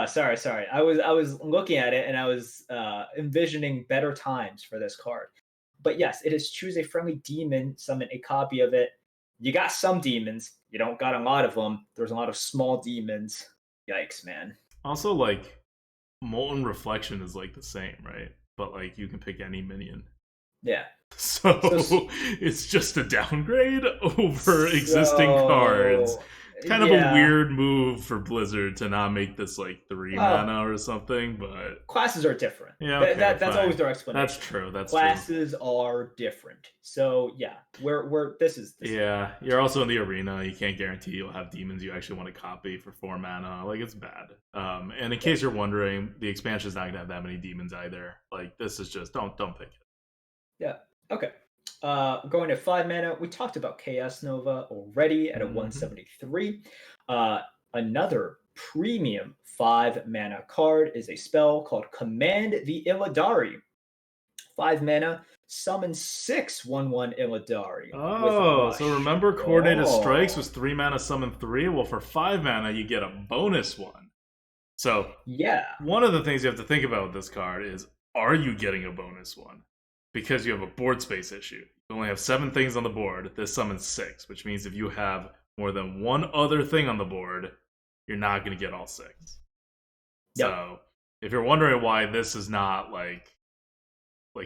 [SPEAKER 2] sorry. I was looking at it and I was envisioning better times for this card. But yes, it is choose a friendly demon, summon a copy of it. You got some demons, you don't got a lot of them. There's a lot of small demons. Yikes, man.
[SPEAKER 1] Also, like, Molten Reflection is like the same, right? But like you can pick any minion.
[SPEAKER 2] Yeah.
[SPEAKER 1] So
[SPEAKER 2] So
[SPEAKER 1] it's just a downgrade over existing cards.
[SPEAKER 2] so
[SPEAKER 1] It's kind of a
[SPEAKER 2] yeah.
[SPEAKER 1] weird move for Blizzard to not make this like 3
[SPEAKER 2] Well,
[SPEAKER 1] mana or something, but
[SPEAKER 2] classes are different.
[SPEAKER 1] yeah, okay,
[SPEAKER 2] That's always
[SPEAKER 1] fine.
[SPEAKER 2] their
[SPEAKER 1] That's
[SPEAKER 2] explanation.
[SPEAKER 1] true. That's true.
[SPEAKER 2] Classes are different. So yeah, we're this is
[SPEAKER 1] Yeah, you're also in the arena. You can't guarantee you'll have demons you actually want to copy for 4 mana. Like, it's bad. And in
[SPEAKER 2] yeah.
[SPEAKER 1] case you're wondering, the expansion is not gonna have that many demons either. Like, this is just don't pick it.
[SPEAKER 2] Yeah. Okay. Going to 5 mana. We talked about Chaos Nova already at a
[SPEAKER 1] Mm-hmm.
[SPEAKER 2] 173. Another premium 5 mana card is a spell called Command the Illidari. 5 mana, summon 6/1/1 Illidari with
[SPEAKER 1] Oh, so
[SPEAKER 2] Rush.
[SPEAKER 1] remember Coordinated Strikes was
[SPEAKER 2] Oh,
[SPEAKER 1] 3 mana, summon 3? Well, for 5 mana, you get a bonus one. So,
[SPEAKER 2] yeah.
[SPEAKER 1] one of the things you have to think about with this card is, are you getting a bonus one? Because you have a board space issue. You only have 7 things on the board. This summons 6, which means if you have more than one other thing on the board, you're not going to get all 6.
[SPEAKER 2] Yep.
[SPEAKER 1] So, if you're wondering why this is not like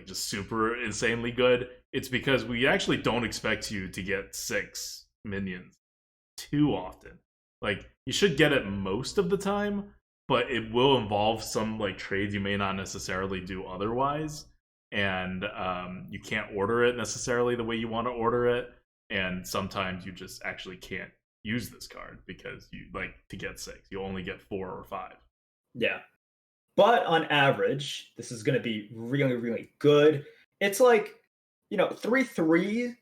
[SPEAKER 1] just super insanely good, it's because we actually don't expect you to get 6 minions too often. Like, you should get it most of the time, but it will involve some like trades you may not necessarily do otherwise, and you can't order it necessarily the way you want to order it, and sometimes you just actually can't use this card because you like to get 6. You only get 4 or 5.
[SPEAKER 2] Yeah. But on average, this is going to be really, really good. It's like, 3/3,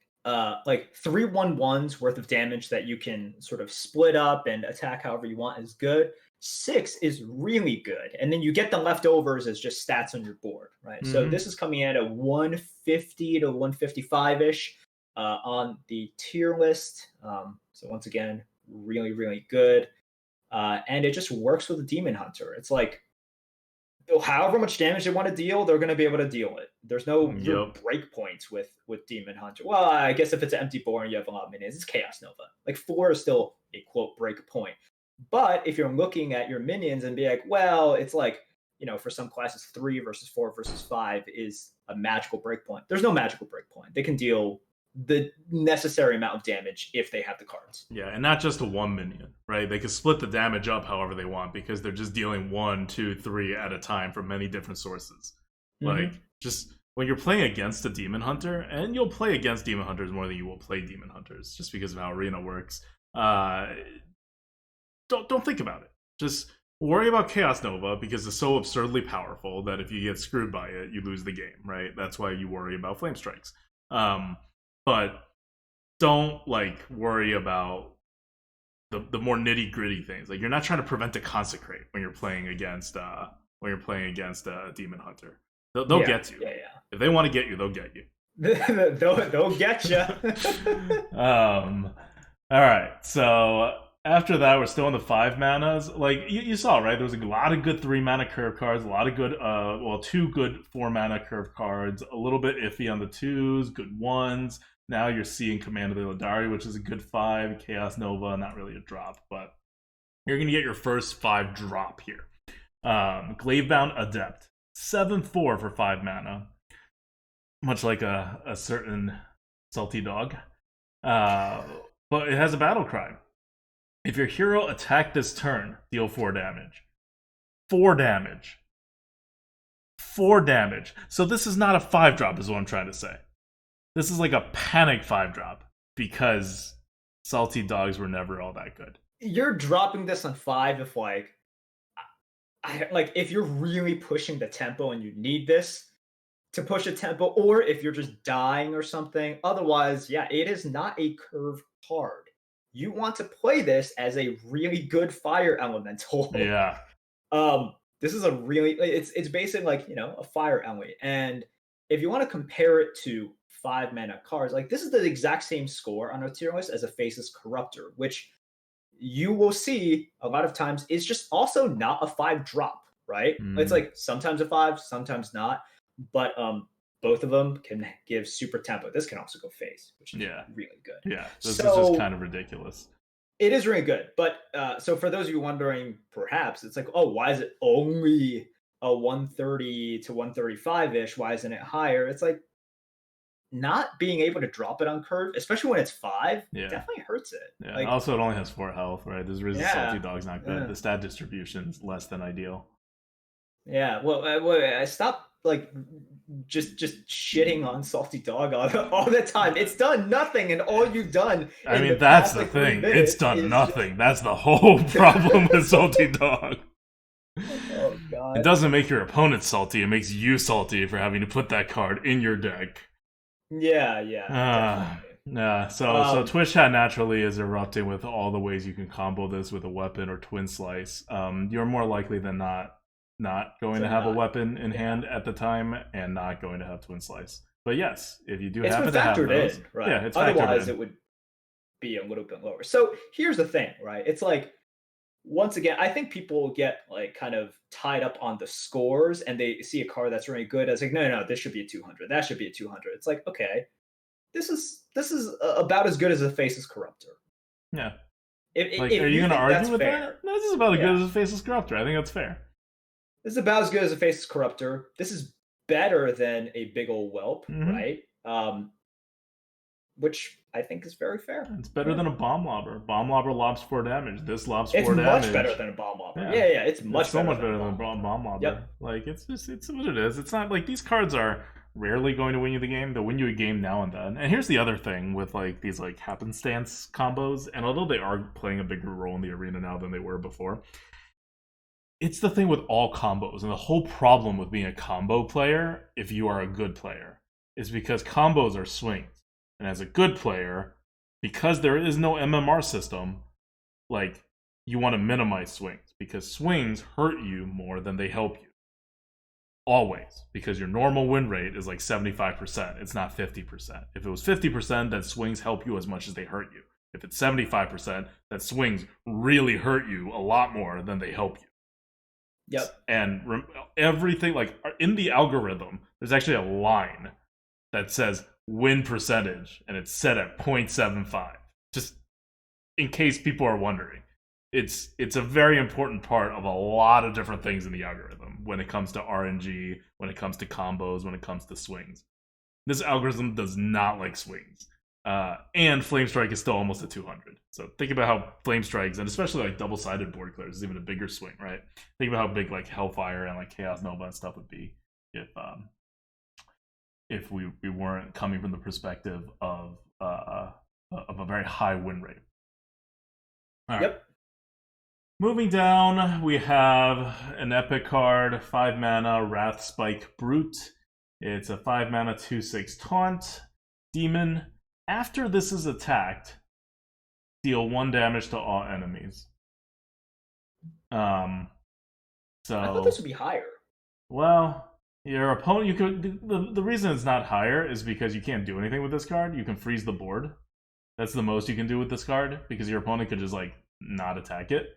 [SPEAKER 2] like 3/1/1s worth of damage that you can sort of split up and attack however you want is good. 6 is really good. And then you get the leftovers as just stats on your board, right? So
[SPEAKER 1] Mm-hmm.
[SPEAKER 2] this is coming in at 150 to 155 ish on the tier list. So once again, really, really good. And it just works with a Demon Hunter. It's like, however much damage they want to deal, they're going to be able to deal it. There's no real
[SPEAKER 1] Yep.
[SPEAKER 2] break points with Demon Hunter. Well, I guess if it's an empty board and you have a lot of minions, it's Chaos Nova. Like 4 is still a quote break point. But if you're looking at your minions and be like, well, it's like, for some classes, 3 versus 4 versus 5 is a magical break point. There's no magical break point. They can deal the necessary amount of damage if they have the cards.
[SPEAKER 1] Yeah, and not just a 1 minion, right? They can split the damage up however they want because they're just dealing 1, 2, 3 at a time from many different sources. Like,
[SPEAKER 2] Mm-hmm.
[SPEAKER 1] just when you're playing against a demon hunter, and you'll play against demon hunters more than you will play demon hunters, just because of how arena works. Don't think about it. Just worry about Chaos Nova because it's so absurdly powerful that if you get screwed by it, you lose the game, right? That's why you worry about Flame Strikes. But don't like worry about the more nitty gritty things. Like, you're not trying to prevent a consecrate when you're playing against a demon hunter. They'll
[SPEAKER 2] Yeah,
[SPEAKER 1] get you.
[SPEAKER 2] yeah,
[SPEAKER 1] If they want to get you, they'll get you.
[SPEAKER 2] yeah. they'll get you.
[SPEAKER 1] All right. So after that, we're still in the 5 manas. Like, you saw, right? There was a lot of good 3 mana curve cards, a lot of good, 2 good 4 mana curve cards, a little bit iffy on the 2s, good 1s. Now you're seeing Command of the Illidari, which is a good 5, Chaos Nova, not really a drop, but you're going to get your first 5 drop here. Glavebound Adept, 7/4 for 5 mana, much like a certain salty dog. But it has a battle cry. If your hero attacked this turn, deal 4 damage. 4 damage. 4 damage. So this is not a 5-drop, is what I'm trying to say. This is like a panic 5-drop because salty dogs were never all that good.
[SPEAKER 2] You're dropping this on 5 if like if you're really pushing the tempo and you need this to push a tempo, or if you're just dying or something. Otherwise, yeah, it is not a curve card. You want to play this as a really good fire elemental.
[SPEAKER 1] Yeah.
[SPEAKER 2] This is a really it's basically like a fire element. And if you want to compare it to 5 mana cards, like this is the exact same score on a tier list as a Faceless Corruptor, which you will see a lot of times is just also not a 5-drop, right? It's
[SPEAKER 1] Mm.
[SPEAKER 2] like sometimes a 5, sometimes not. But both of them can give super tempo. This can also go face, which is really good.
[SPEAKER 1] Yeah, this is just kind of ridiculous.
[SPEAKER 2] It is really good. But so for those of you wondering, perhaps it's like, oh, why is it only a 130 to 135 ish? Why isn't it higher? It's like not being able to drop it on curve, especially when it's 5, definitely hurts it.
[SPEAKER 1] Yeah.
[SPEAKER 2] Like,
[SPEAKER 1] also, it only has 4 health, right? This reason Salty Dog's not good. The stat distribution's less than ideal.
[SPEAKER 2] Yeah. Well, I stopped like just shitting on Salty Dog all the time. It's done nothing, and all you've done.
[SPEAKER 1] I mean, that's the thing. It's done nothing. That's the whole problem with Salty Dog.
[SPEAKER 2] Oh god!
[SPEAKER 1] It doesn't make your opponent salty. It makes you salty for having to put that card in your deck.
[SPEAKER 2] Yeah.
[SPEAKER 1] So Twitch Chat naturally is erupting with all the ways you can combo this with a weapon or twin slice. You're more likely than not going to have a weapon in hand at the time and not going to have twin slice. But yes, if you do happen to have those,
[SPEAKER 2] right?
[SPEAKER 1] Yeah, it's
[SPEAKER 2] otherwise it would be a little bit lower. So here's the thing, right? It's like, once again, I think people get like kind of tied up on the scores and they see a card that's really good as like, no, this should be a 200. That should be a 200. It's like, okay, this is about as good as a Faceless Corruptor.
[SPEAKER 1] Yeah.
[SPEAKER 2] If
[SPEAKER 1] are you going to argue with that? No, this is about as good as a Faceless Corruptor. I think that's fair.
[SPEAKER 2] This is about as good as a Faceless Corruptor. This is better than a big old whelp, right? Which I think is very fair.
[SPEAKER 1] It's better than a Bomb Lobber. Bomb Lobber lobs 4 damage. This lobs 4 damage.
[SPEAKER 2] It's much better than a Bomb Lobber. Yeah. It's so
[SPEAKER 1] much better than a Bomb Lobber.
[SPEAKER 2] Yep.
[SPEAKER 1] Like, it's what it is. It's not like these cards are rarely going to win you the game. They'll win you a game now and then. And here's the other thing with like these like happenstance combos. And although they are playing a bigger role in the arena now than they were before, it's the thing with all combos. And the whole problem with being a combo player, if you are a good player, is because combos are swings. And as a good player, because there is no MMR system, like, you want to minimize swings. Because swings hurt you more than they help you. Always. Because your normal win rate is like 75%. It's not 50%. If it was 50%, then swings help you as much as they hurt you. If it's 75%, then swings really hurt you a lot more than they help you.
[SPEAKER 2] Yep.
[SPEAKER 1] And everything, like, in the algorithm, there's actually a line that says win percentage, and it's set at 0.75. Just in case people are wondering. It's a very important part of a lot of different things in the algorithm when it comes to RNG, when it comes to combos, when it comes to swings. This algorithm does not like swings. And Flame Strike is still almost at 200. So think about how Flame Strikes, and especially like double-sided board clears, is even a bigger swing, right? Think about how big like Hellfire and like Chaos Nova and stuff would be if we weren't coming from the perspective of a very high win rate. All right.
[SPEAKER 2] Yep.
[SPEAKER 1] Moving down, we have an epic card, 5 mana, Wrath Spike Brute. It's a 5 mana 2/6 taunt demon. After this is attacked, deal 1 damage to all enemies. So
[SPEAKER 2] I thought this would be higher.
[SPEAKER 1] Well, your opponent, you could. The reason it's not higher is because you can't do anything with this card. You can freeze the board. That's the most you can do with this card, because your opponent could just like not attack it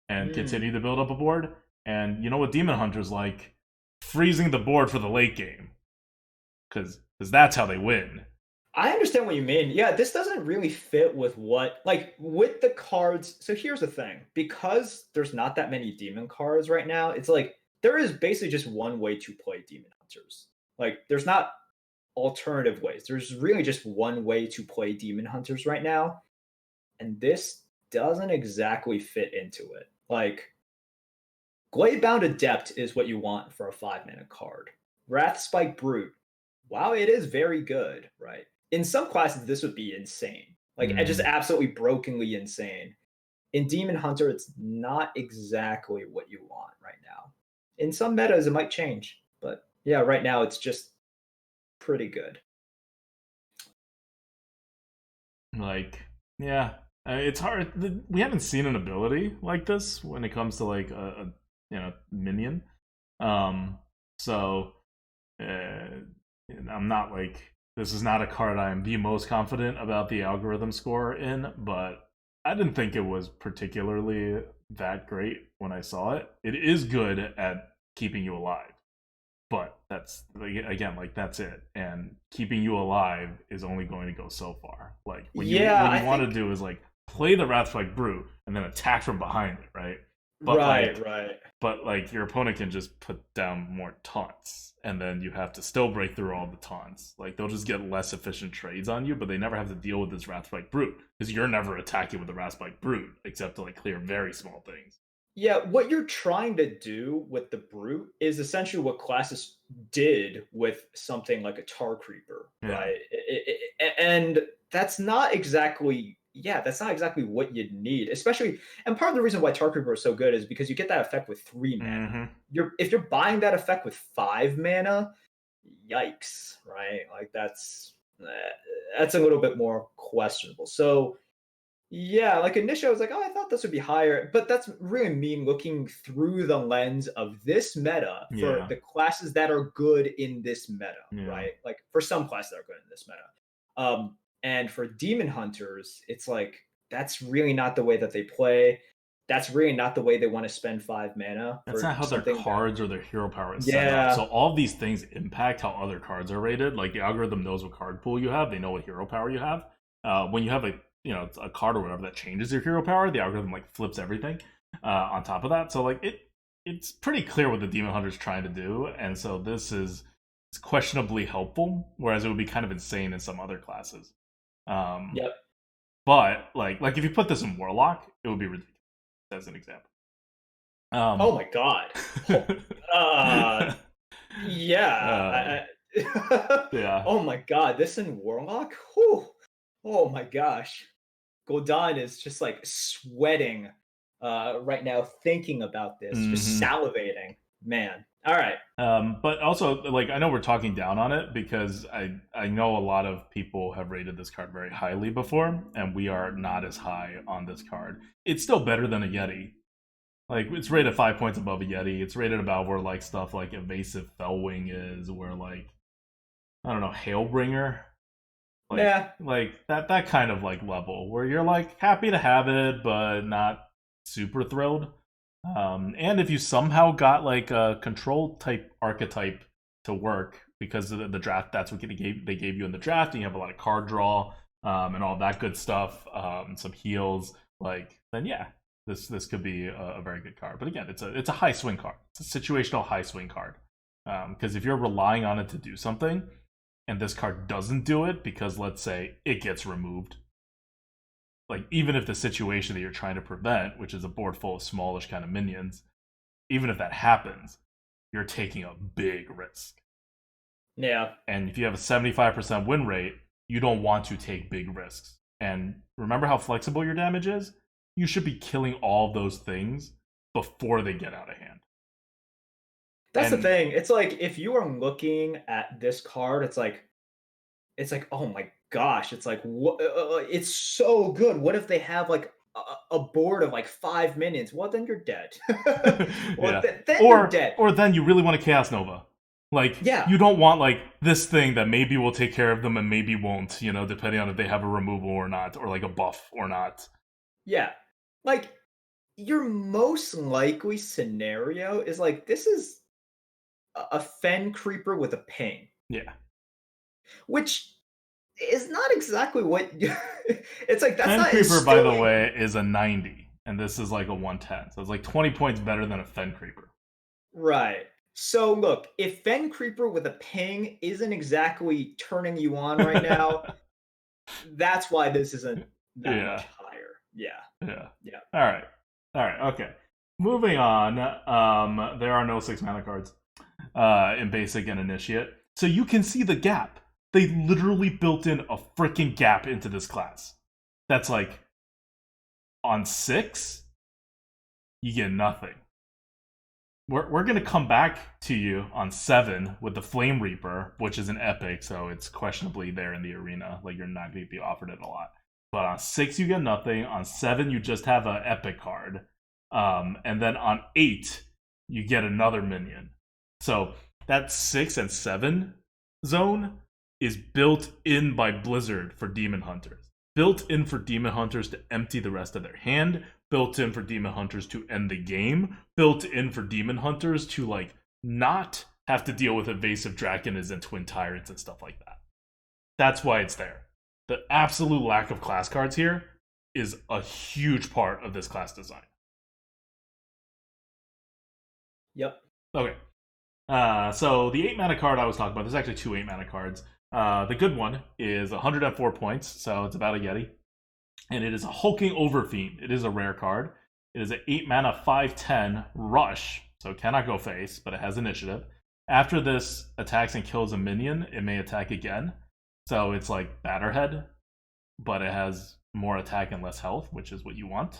[SPEAKER 1] and continue to build up a board. And you know what Demon Hunter's like? Freezing the board for the late game, because that's how they win.
[SPEAKER 2] I understand what you mean. Yeah, this doesn't really fit with what, like, with the cards. So here's the thing. Because there's not that many demon cards right now, it's like, there is basically just one way to play Demon Hunters. Like, there's not alternative ways. There's really just one way to play Demon Hunters right now. And this doesn't exactly fit into it. Like, Gladebound Adept is what you want for a 5-mana card. Wrathspike Brute, wow, it is very good, right? In some classes, this would be insane. Like, just absolutely brokenly insane. In Demon Hunter, it's not exactly what you want right now. In some metas, it might change. But yeah, right now, it's just pretty good.
[SPEAKER 1] Like, yeah. It's hard. We haven't seen an ability like this when it comes to like a minion. So I'm not like, this is not a card I am the most confident about the algorithm score in, but I didn't think it was particularly that great when I saw it. It is good at keeping you alive, but that's again, like, that's it. And keeping you alive is only going to go so far. Like, what you want to do is like play the Wrathspike Brute and then attack from behind it, right? But
[SPEAKER 2] right.
[SPEAKER 1] But like your opponent can just put down more taunts, and then you have to still break through all the taunts. Like, they'll just get less efficient trades on you, but they never have to deal with this Wrathspike Brute because you're never attacking with the Wrathspike Brute except to like clear very small things.
[SPEAKER 2] Yeah, what you're trying to do with the Brute is essentially what Classis did with something like a Tar Creeper, right? And that's not exactly, that's not exactly what you'd need, especially. And part of the reason why Tar Creeper is so good is because you get that effect with 3 mana. If you're buying that effect with 5 mana, yikes, right? Like, that's a little bit more questionable. So yeah, like initially I was like, oh, I thought this would be higher, but that's really me looking through the lens of this meta for the classes that are good in this meta, right? Like, for some classes that are good in this meta. And for Demon Hunters, it's like, that's really not the way that they play. That's really not the way they want to spend 5 mana.
[SPEAKER 1] That's not how their cards or their hero power is set up. So all of these things impact how other cards are rated. Like, the algorithm knows what card pool you have. They know what hero power you have. When you have a card or whatever that changes your hero power, the algorithm like flips everything on top of that. So like it's pretty clear what the Demon Hunter's trying to do, and so this is questionably helpful, whereas it would be kind of insane in some other classes. But like if you put this in Warlock, it would be ridiculous, as an example.
[SPEAKER 2] Oh my god. Yeah. Oh my god, this in Warlock? Whew. Oh my gosh. Gul'dan is just like sweating right now thinking about this, just salivating. Man. All right.
[SPEAKER 1] But also, like, I know we're talking down on it because I know a lot of people have rated this card very highly before, and we are not as high on this card. It's still better than a Yeti. Like, it's rated 5 points above a Yeti. It's rated about where like stuff like Evasive Fellwing is, where like, I don't know, Hailbringer. Like that kind of like level where you're like happy to have it, but not super thrilled. And if you somehow got like a control type archetype to work because of the draft, that's what they gave you in the draft, and you have a lot of card draw and all that good stuff, some heals, like, then yeah, this could be a very good card. But again, it's a high swing card. It's a situational high swing card, because if you're relying on it to do something, and this card doesn't do it because, let's say, it gets removed. Like, even if the situation that you're trying to prevent, which is a board full of smallish kind of minions, even if that happens, you're taking a big risk.
[SPEAKER 2] Yeah.
[SPEAKER 1] And if you have a 75% win rate, you don't want to take big risks. And remember how flexible your damage is? You should be killing all those things before they get out of hand.
[SPEAKER 2] That's the thing. It's like, if you are looking at this card, it's like, oh my gosh, it's like, it's so good. What if they have like a board of like 5 minions? Well, then you're dead. Then you're dead.
[SPEAKER 1] Or then you really want a Chaos Nova. Like, you don't want like this thing that maybe will take care of them and maybe won't, depending on if they have a removal or not, or like a buff or not.
[SPEAKER 2] Yeah. Like, your most likely scenario is like, this is a Fen Creeper with a ping.
[SPEAKER 1] Yeah.
[SPEAKER 2] Which is not exactly what it's like. That's
[SPEAKER 1] Fen
[SPEAKER 2] not
[SPEAKER 1] Creeper, by the way, is a 90, and this is like a 110. So it's like 20 points better than a Fen Creeper.
[SPEAKER 2] Right. So look, if Fen Creeper with a ping isn't exactly turning you on right now, that's why this isn't that much higher. Yeah.
[SPEAKER 1] All right. Okay. Moving on. There are no 6 mana cards in Basic and Initiate, so you can see the gap. They literally built in a freaking gap into this class. That's like, on 6, you get nothing. We're gonna come back to you on 7 with the Flame Reaper, which is an epic, so it's questionably there in the arena. Like, you're not gonna be offered it a lot. But on 6 you get nothing. On 7 you just have an epic card, and then on 8 you get another minion. So that 6 and 7 zone is built in by Blizzard for Demon Hunters. Built in for Demon Hunters to empty the rest of their hand. Built in for Demon Hunters to end the game. Built in for Demon Hunters to, like, not have to deal with evasive Draconis and Twin Tyrants and stuff like that. That's why it's there. The absolute lack of class cards here is a huge part of this class design.
[SPEAKER 2] Yep.
[SPEAKER 1] Okay. So the 8 mana card I was talking about, there's actually 2 8 mana cards. The good one is 104 points, so it's about a Yeti. And it is a Hulking Overfiend. It is a rare card. It is an 8 mana 5/10 rush, so it cannot go face, but it has initiative. After this attacks and kills a minion, it may attack again. So it's like Batterhead, but it has more attack and less health, which is what you want.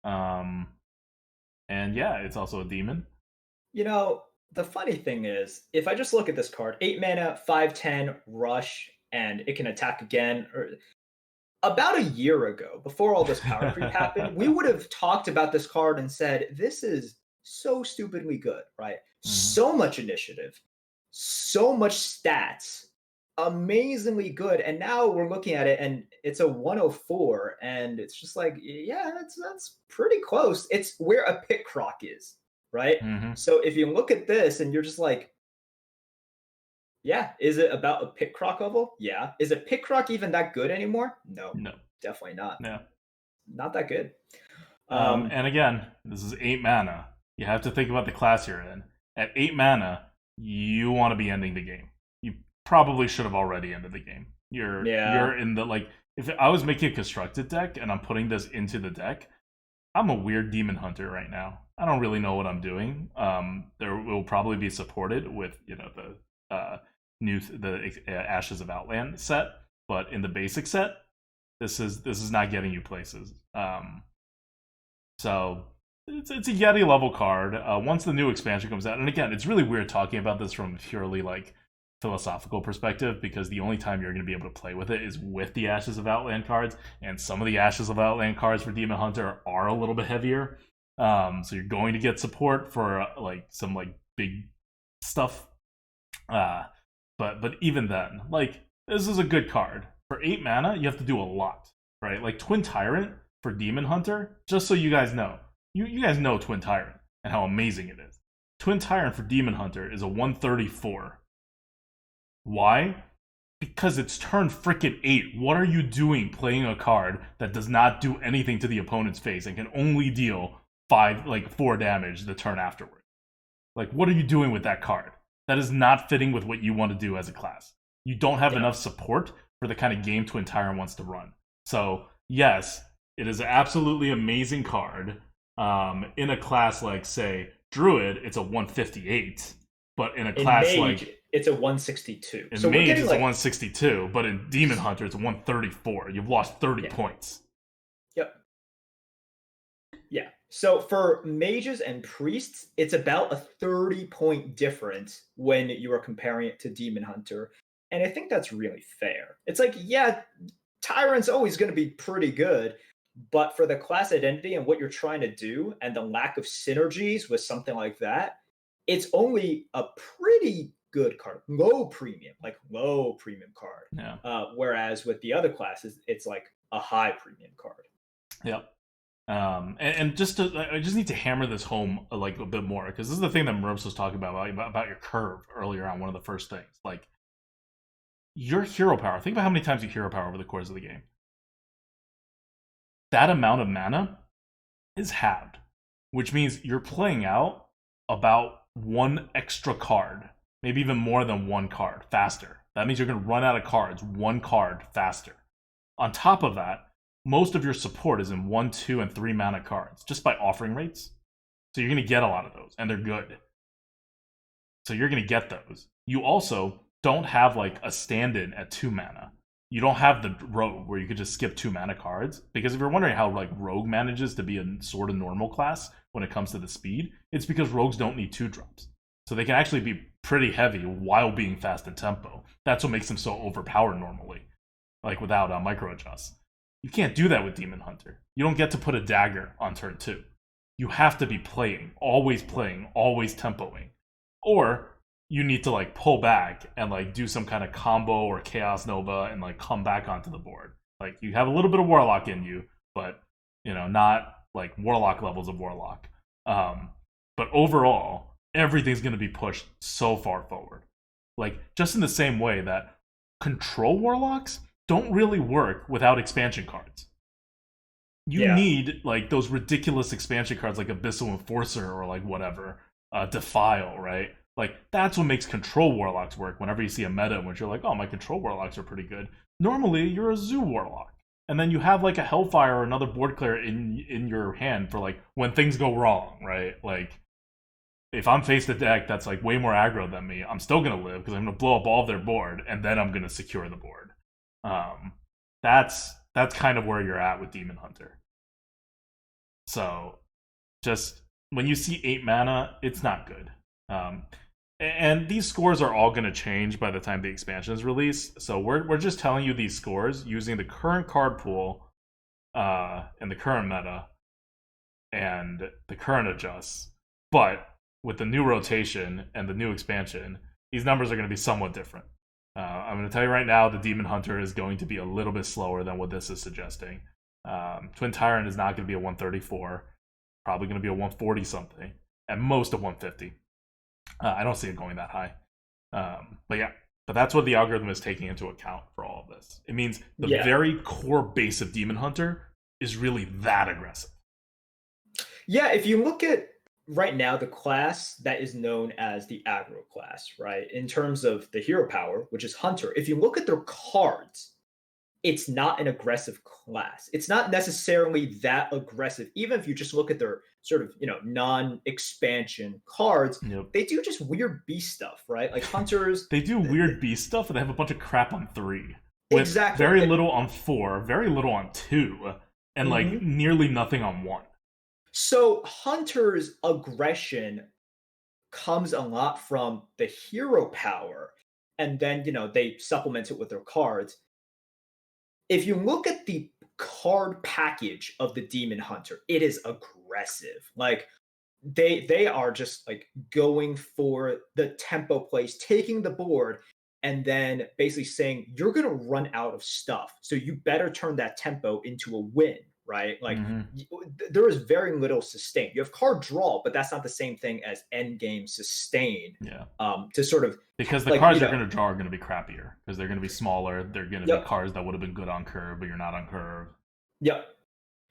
[SPEAKER 1] And yeah, it's also a demon.
[SPEAKER 2] You know, the funny thing is, if I just look at this card, 8 mana, 5/10 rush, and it can attack again. About a year ago, before all this power creep happened, we would have talked about this card and said, this is so stupidly good, right?
[SPEAKER 1] Mhm.
[SPEAKER 2] So much initiative, so much stats, amazingly good. And now we're looking at it and it's a 104, and it's just like, yeah, that's pretty close. It's where a pit croc is, right?
[SPEAKER 1] Mhm.
[SPEAKER 2] So if you look at this and you're just like, yeah, is it about a pit croc level? Yeah. Is a pit croc even that good anymore? No,
[SPEAKER 1] No.
[SPEAKER 2] definitely not.
[SPEAKER 1] Yeah.
[SPEAKER 2] Not that good.
[SPEAKER 1] And again, this is 8 mana. You have to think about the class you're in. At 8 mana, you want to be ending the game. You probably should have already ended the game. You're in the, like, if I was making a constructed deck and I'm putting this into the deck, I'm a weird demon hunter right now. I don't really know what I'm doing. There will probably be supported with, you know, the Ashes of Outland set, but in the basic set, this is not getting you places. So it's a Yeti level card. Once the new expansion comes out, and again, it's really weird talking about this from a purely like philosophical perspective, because the only time you're going to be able to play with it is with the Ashes of Outland cards, and some of the Ashes of Outland cards for Demon Hunter are a little bit heavier. So you're going to get support for like some like big stuff. But even then, like, this is a good card. For 8 mana, you have to do a lot, right? Like Twin Tyrant for Demon Hunter, just so you guys know. You guys know Twin Tyrant and how amazing it is. Twin Tyrant for Demon Hunter is a 134. Why? Because it's turn frickin' 8. What are you doing playing a card that does not do anything to the opponent's face and can only deal 4 damage the turn afterward? Like, what are you doing with that card? That is not fitting with what you want to do as a class. You don't have enough support for the kind of game Twin Tyrant wants to run. So, yes, it is an absolutely amazing card. In a class like, say, Druid, it's a 158. But in a class
[SPEAKER 2] Mage,
[SPEAKER 1] like...
[SPEAKER 2] it's a 162.
[SPEAKER 1] In Mage, it's a 162. But in Demon Hunter, it's a 134. You've lost 30 points.
[SPEAKER 2] Yep. Yeah. So for mages and priests, it's about a 30-point difference when you are comparing it to Demon Hunter. And I think that's really fair. It's like, yeah, Tyrant's always going to be pretty good, but for the class identity and what you're trying to do and the lack of synergies with something like that, it's only a pretty good card. Low premium card.
[SPEAKER 1] Yeah.
[SPEAKER 2] Whereas with the other classes, it's like a high premium card.
[SPEAKER 1] Yep. I just need to hammer this home like a bit more, because this is the thing that Merps was talking about your curve earlier on. One of the first things, like your hero power. Think about how many times you hero power over the course of the game. That amount of mana is halved, which means you're playing out about 1 extra card, maybe even more than 1 card faster. That means you're going to run out of cards 1 card faster. On top of that, most of your support is in 1, 2, and 3 mana cards, just by offering rates. So you're going to get a lot of those, and they're good. So you're going to get those. You also don't have like a stand-in at 2 mana. You don't have the Rogue, where you could just skip 2 mana cards. Because if you're wondering how like Rogue manages to be a sort of normal class when it comes to the speed, it's because Rogues don't need 2-drops. So they can actually be pretty heavy while being fast in tempo. That's what makes them so overpowered normally, like without micro adjusts. You can't do that with Demon Hunter. You don't get to put a dagger on turn 2. You have to be playing, always tempoing. Or you need to like pull back and like do some kind of combo or Chaos Nova and like come back onto the board. Like you have a little bit of Warlock in you, but you know, not like Warlock levels of Warlock. But overall, everything's going to be pushed so far forward. Like, just in the same way that control warlocks don't really work without expansion cards. You
[SPEAKER 2] Yeah.
[SPEAKER 1] need, like, those ridiculous expansion cards like Abyssal Enforcer or, like, whatever, Defile, right? Like, that's what makes control warlocks work whenever you see a meta in which you're like, oh, my control warlocks are pretty good. Normally, you're a zoo warlock. And then you have, like, a Hellfire or another board clear in your hand for, like, when things go wrong, right? Like, if I'm faced a deck that's, like, way more aggro than me, I'm still going to live because I'm going to blow up all of their board, and then I'm going to secure the board. That's kind of where you're at with Demon Hunter. So, just when you see 8 mana, it's not good. And these scores are all going to change by the time the expansion is released. So we're just telling you these scores using the current card pool, and the current meta, and the current adjusts. But with the new rotation and the new expansion, these numbers are going to be somewhat different. I'm going to tell you right now, the Demon Hunter is going to be a little bit slower than what this is suggesting. Twin Tyrant is not going to be a 134. Probably going to be a 140 something. At most a 150. I don't see it going that high. But that's what the algorithm is taking into account for all of this. It means the very core base of Demon Hunter is really that aggressive.
[SPEAKER 2] Yeah, if you look at right now the class that is known as the aggro class, right? In terms of the hero power, which is Hunter, if you look at their cards, it's not an aggressive class. It's not necessarily that aggressive. Even if you just look at their sort of, non-expansion cards, they do just weird beast stuff, right? Like Hunters.
[SPEAKER 1] They do weird beast stuff, and they have a bunch of crap on 3. With
[SPEAKER 2] exactly.
[SPEAKER 1] Very little on 4, very little on 2, and like nearly nothing on 1.
[SPEAKER 2] So Hunter's aggression comes a lot from the hero power, and then, they supplement it with their cards. If you look at the card package of the Demon Hunter, it is aggressive. Like they are just like going for the tempo plays, taking the board, and then basically saying you're going to run out of stuff, so you better turn that tempo into a win, right? Like there is very little sustain. You have card draw, but that's not the same thing as end game sustain. To sort of,
[SPEAKER 1] because the cards you're going to draw are going to be crappier because they're going to be smaller. They're going to be cards that would have been good on curve, but you're not on curve.
[SPEAKER 2] Yep.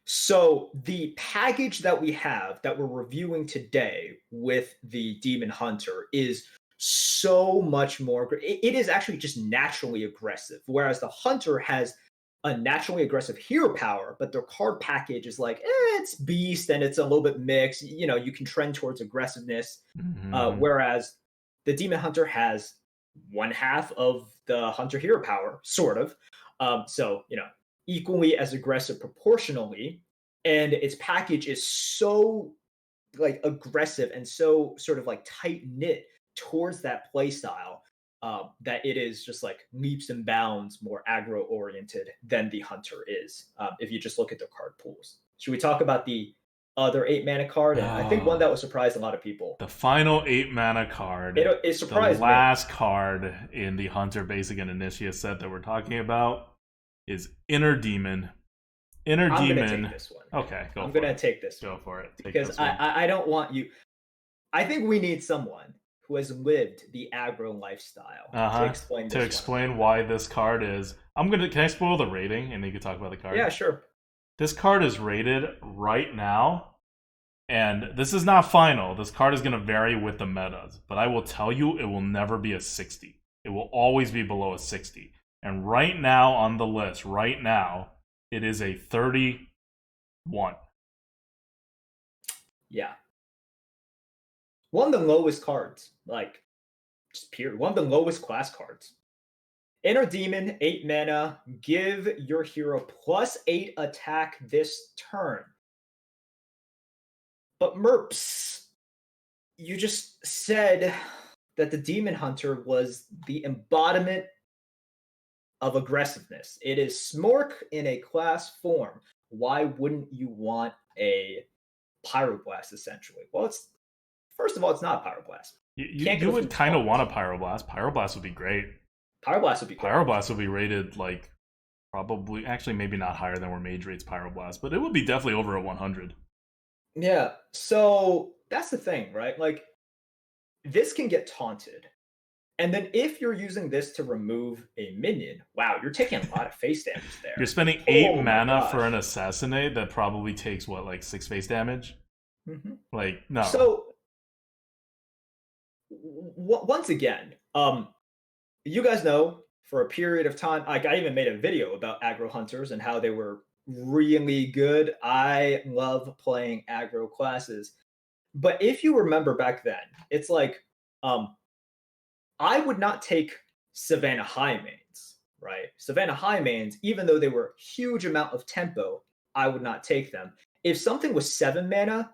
[SPEAKER 2] So the package that we have that we're reviewing today with the Demon Hunter is so much more. It is actually just naturally aggressive, whereas the Hunter has a naturally aggressive hero power, but their card package is like, it's beast and it's a little bit mixed. You can trend towards aggressiveness, whereas the Demon Hunter has one half of the Hunter hero power, sort of. So, equally as aggressive proportionally, and its package is so like aggressive and so sort of like tight knit towards that play style, that it is just like leaps and bounds more aggro oriented than the Hunter is. If you just look at the card pools, should we talk about the other 8 mana card? And I think one that will surprise a lot of people.
[SPEAKER 1] The final 8 mana card.
[SPEAKER 2] It surprised
[SPEAKER 1] me. The last card in the Hunter Basic and Initiate set that we're talking about is Inner Demon.
[SPEAKER 2] I'm gonna take this one.
[SPEAKER 1] Okay,
[SPEAKER 2] I'm gonna take this one.
[SPEAKER 1] Go for it.
[SPEAKER 2] Because I don't want you. I think we need someone who has lived the aggro lifestyle to explain this.
[SPEAKER 1] To explain why this card is. Can I spoil the rating and then you can talk about the card?
[SPEAKER 2] Yeah, sure.
[SPEAKER 1] This card is rated right now, and this is not final. This card is going to vary with the metas, but I will tell you it will never be a 60. It will always be below a 60. And right now on the list, it is a 31.
[SPEAKER 2] Yeah. One of the lowest cards, like, just period. One of the lowest class cards. Inner Demon, 8 mana. Give your hero +8 attack this turn. But Merps, you just said that the Demon Hunter was the embodiment of aggressiveness. It is Smork in a class form. Why wouldn't you want a Pyroblast, essentially? Well, first of all, it's not a Pyroblast.
[SPEAKER 1] You would kind of want a Pyroblast. Pyroblast would be great.
[SPEAKER 2] Pyroblast would be great.
[SPEAKER 1] Pyroblast would be rated like probably, actually maybe not higher than where Mage rates Pyroblast, but it would be definitely over a 100.
[SPEAKER 2] Yeah, so that's the thing, right? Like, this can get taunted. And then if you're using this to remove a minion, wow, you're taking a lot of face damage there.
[SPEAKER 1] You're spending 8 mana for an assassinate that probably takes what, like 6 face damage?
[SPEAKER 2] Mm-hmm.
[SPEAKER 1] Like, no.
[SPEAKER 2] So once again, you guys know for a period of time, like I even made a video about aggro hunters and how they were really good. I love playing aggro classes. But if you remember back then, it's like I would not take Savannah High mains, right? Savannah High mains, even though they were huge amount of tempo, I would not take them. If something was 7 mana,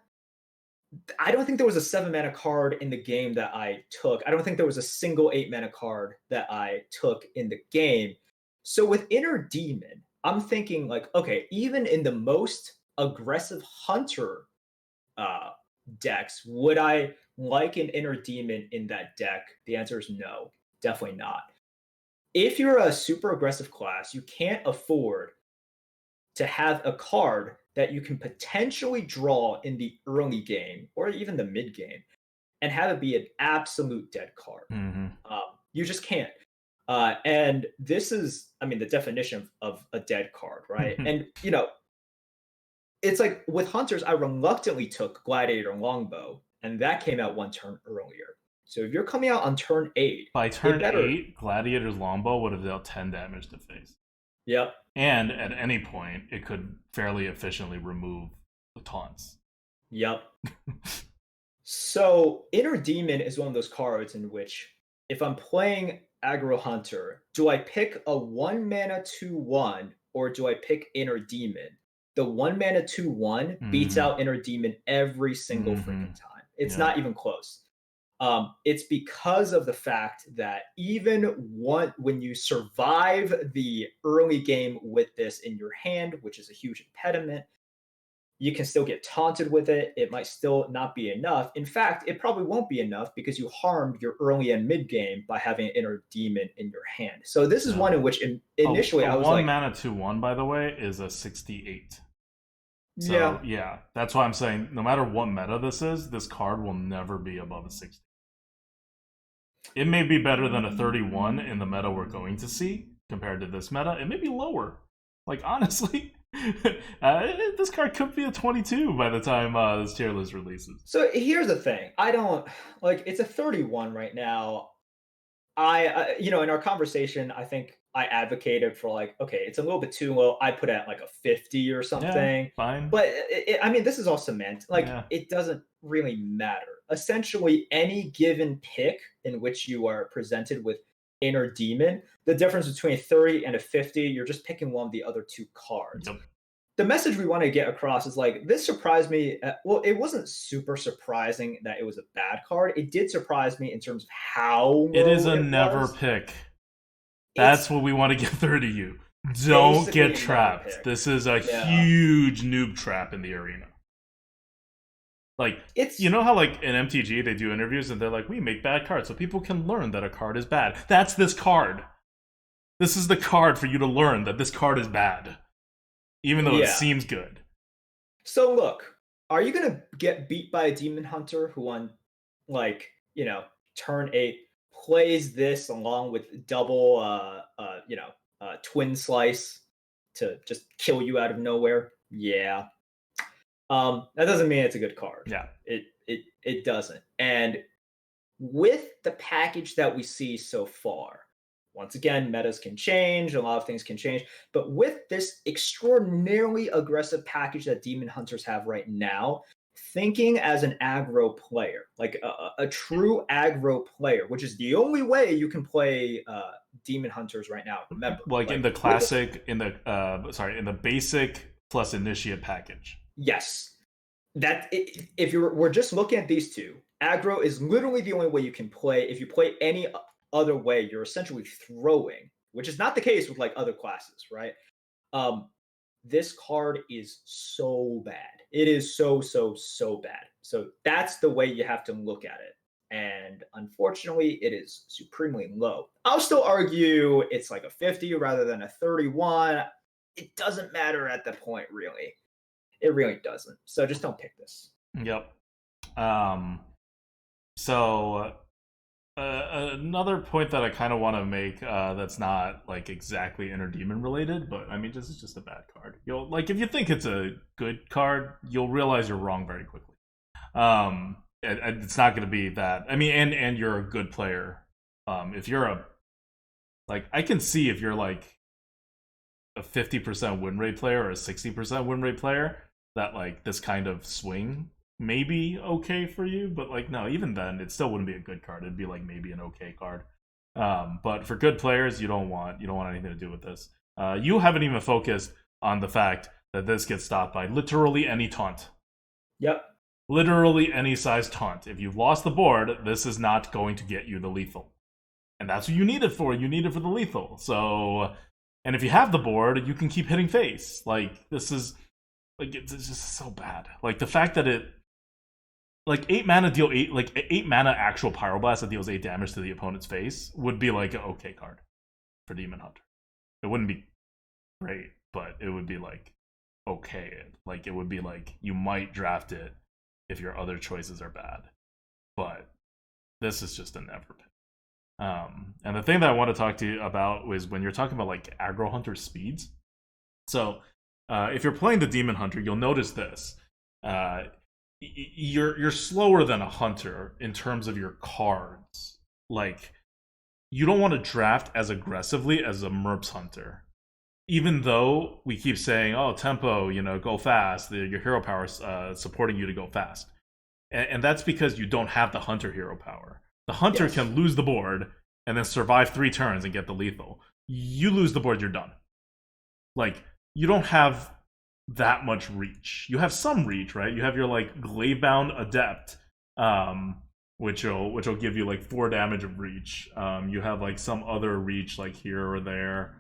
[SPEAKER 2] I don't think there was a 7 mana card in the game that I took. I don't think there was a single 8 mana card that I took in the game. So with Inner Demon, I'm thinking like, okay, even in the most aggressive hunter decks, would I like an Inner Demon in that deck? The answer is no, definitely not. If you're a super aggressive class, you can't afford to have a card that you can potentially draw in the early game or even the mid game and have it be an absolute dead card.
[SPEAKER 1] Mm-hmm.
[SPEAKER 2] You just can't. And this is, I mean, the definition of a dead card, right? And, you know, it's like with Hunters, I reluctantly took Gladiator Longbow, and that came out 1 turn earlier. So if you're coming out on turn 8,
[SPEAKER 1] by turn 8, Gladiator's Longbow would have dealt 10 damage to face.
[SPEAKER 2] Yep.
[SPEAKER 1] And at any point, it could fairly efficiently remove the taunts.
[SPEAKER 2] Yep. So Inner Demon is one of those cards in which if I'm playing Aggro Hunter, do I pick a 1 mana 2/1 or do I pick Inner Demon? The 1 mana 2/1 beats out Inner Demon every single freaking time. It's not even close. It's because of the fact that even when you survive the early game with this in your hand, which is a huge impediment, you can still get taunted with it. It might still not be enough. In fact, it probably won't be enough because you harmed your early and mid game by having an Inner Demon in your hand. So this is one in which initially I was like,
[SPEAKER 1] 1 mana 2/1, by the way, is a 68. So yeah, that's why I'm saying no matter what meta this is, this card will never be above a 60. It may be better than a 31 in the meta we're going to see compared to this meta. It may be lower. Like, honestly, this card could be a 22 by the time this tier list releases.
[SPEAKER 2] So here's the thing. I don't, like, it's a 31 right now. You know, in our conversation, I think I advocated for like, okay, it's a little bit too low. I put it at like a 50 or something.
[SPEAKER 1] Yeah, fine.
[SPEAKER 2] But I mean, this is all cement. Like, it doesn't really matter. Essentially, any given pick in which you are presented with Inner Demon, the difference between a 30 and a 50, you're just picking one of the other 2 cards.
[SPEAKER 1] Yep.
[SPEAKER 2] The message we want to get across is like, this surprised me. Well, it wasn't super surprising that it was a bad card. It did surprise me in terms of how
[SPEAKER 1] it is a never pick. That's what we want to get through to you. Don't get trapped. This is a huge noob trap in the arena. Like, you know how like in MTG they do interviews and they're like, we make bad cards so people can learn that a card is bad. That's this card. This is the card for you to learn that this card is bad. Even though it seems good.
[SPEAKER 2] So look, are you gonna get beat by a Demon Hunter who on, like, you know, turn 8 plays this along with double twin slice to just kill you out of nowhere? Yeah. That doesn't mean it's a good card.
[SPEAKER 1] Yeah.
[SPEAKER 2] It doesn't. And with the package that we see so far, once again, metas can change, a lot of things can change, but with this extraordinarily aggressive package that Demon Hunters have right now, thinking as an aggro player, like a true aggro player, which is the only way you can play Demon Hunters right now. Remember,
[SPEAKER 1] like in the classic, in the basic plus initiate package.
[SPEAKER 2] Yes, that if we're just looking at these two, aggro is literally the only way you can play. If you play any other way, you're essentially throwing, which is not the case with like other classes, right? This card is so bad. It is so bad. So that's the way you have to look at it. And unfortunately, it is supremely low. I'll still argue it's like a 50 rather than a 31. It doesn't matter at the point, really. It really doesn't. So just don't pick this.
[SPEAKER 1] Yep. So Another point that I kind of want to make that's not like exactly Inner Demon related, but I mean, this is just a bad card. You'll like if you think it's a good card, you'll realize you're wrong very quickly. It's not going to be that. I mean, and you're a good player. If you're a like, I can see if you're like a 50% win rate player or a 60% win rate player, that like this kind of swing may be okay for you, but like no, even then it still wouldn't be a good card. It'd be like maybe an okay card. But for good players, you don't want anything to do with this. You haven't even focused on the fact that this gets stopped by literally any taunt.
[SPEAKER 2] Yep.
[SPEAKER 1] Literally any size taunt. If you've lost the board, this is not going to get you the lethal. And that's what you need it for. You need it for the lethal. So, and if you have the board, you can keep hitting face. Like, this is, like, it's just so bad. Like, the fact that it, like, 8 mana deal 8, like, 8 mana actual Pyroblast that deals 8 damage to the opponent's face would be, like, an okay card for Demon Hunter. It wouldn't be great, but it would be, like, okay. Like, it would be, like, you might draft it if your other choices are bad. But this is just a never pick. And the thing that I want to talk to you about is when you're talking about like aggro hunter speeds. So if you're playing the Demon Hunter, you'll notice this. You're slower than a hunter in terms of your cards. Like, you don't want to draft as aggressively as a Merps Hunter. Even though we keep saying, oh, tempo, go fast, your hero power supporting you to go fast. And that's because you don't have the hunter hero power. The hunter can lose the board and then survive 3 turns and get the lethal. You lose the board, you're done. Like, you don't have that much reach. You have some reach, right? You have your like Glaive-bound Adept, which will give you like 4 damage of reach. You have like some other reach like here or there.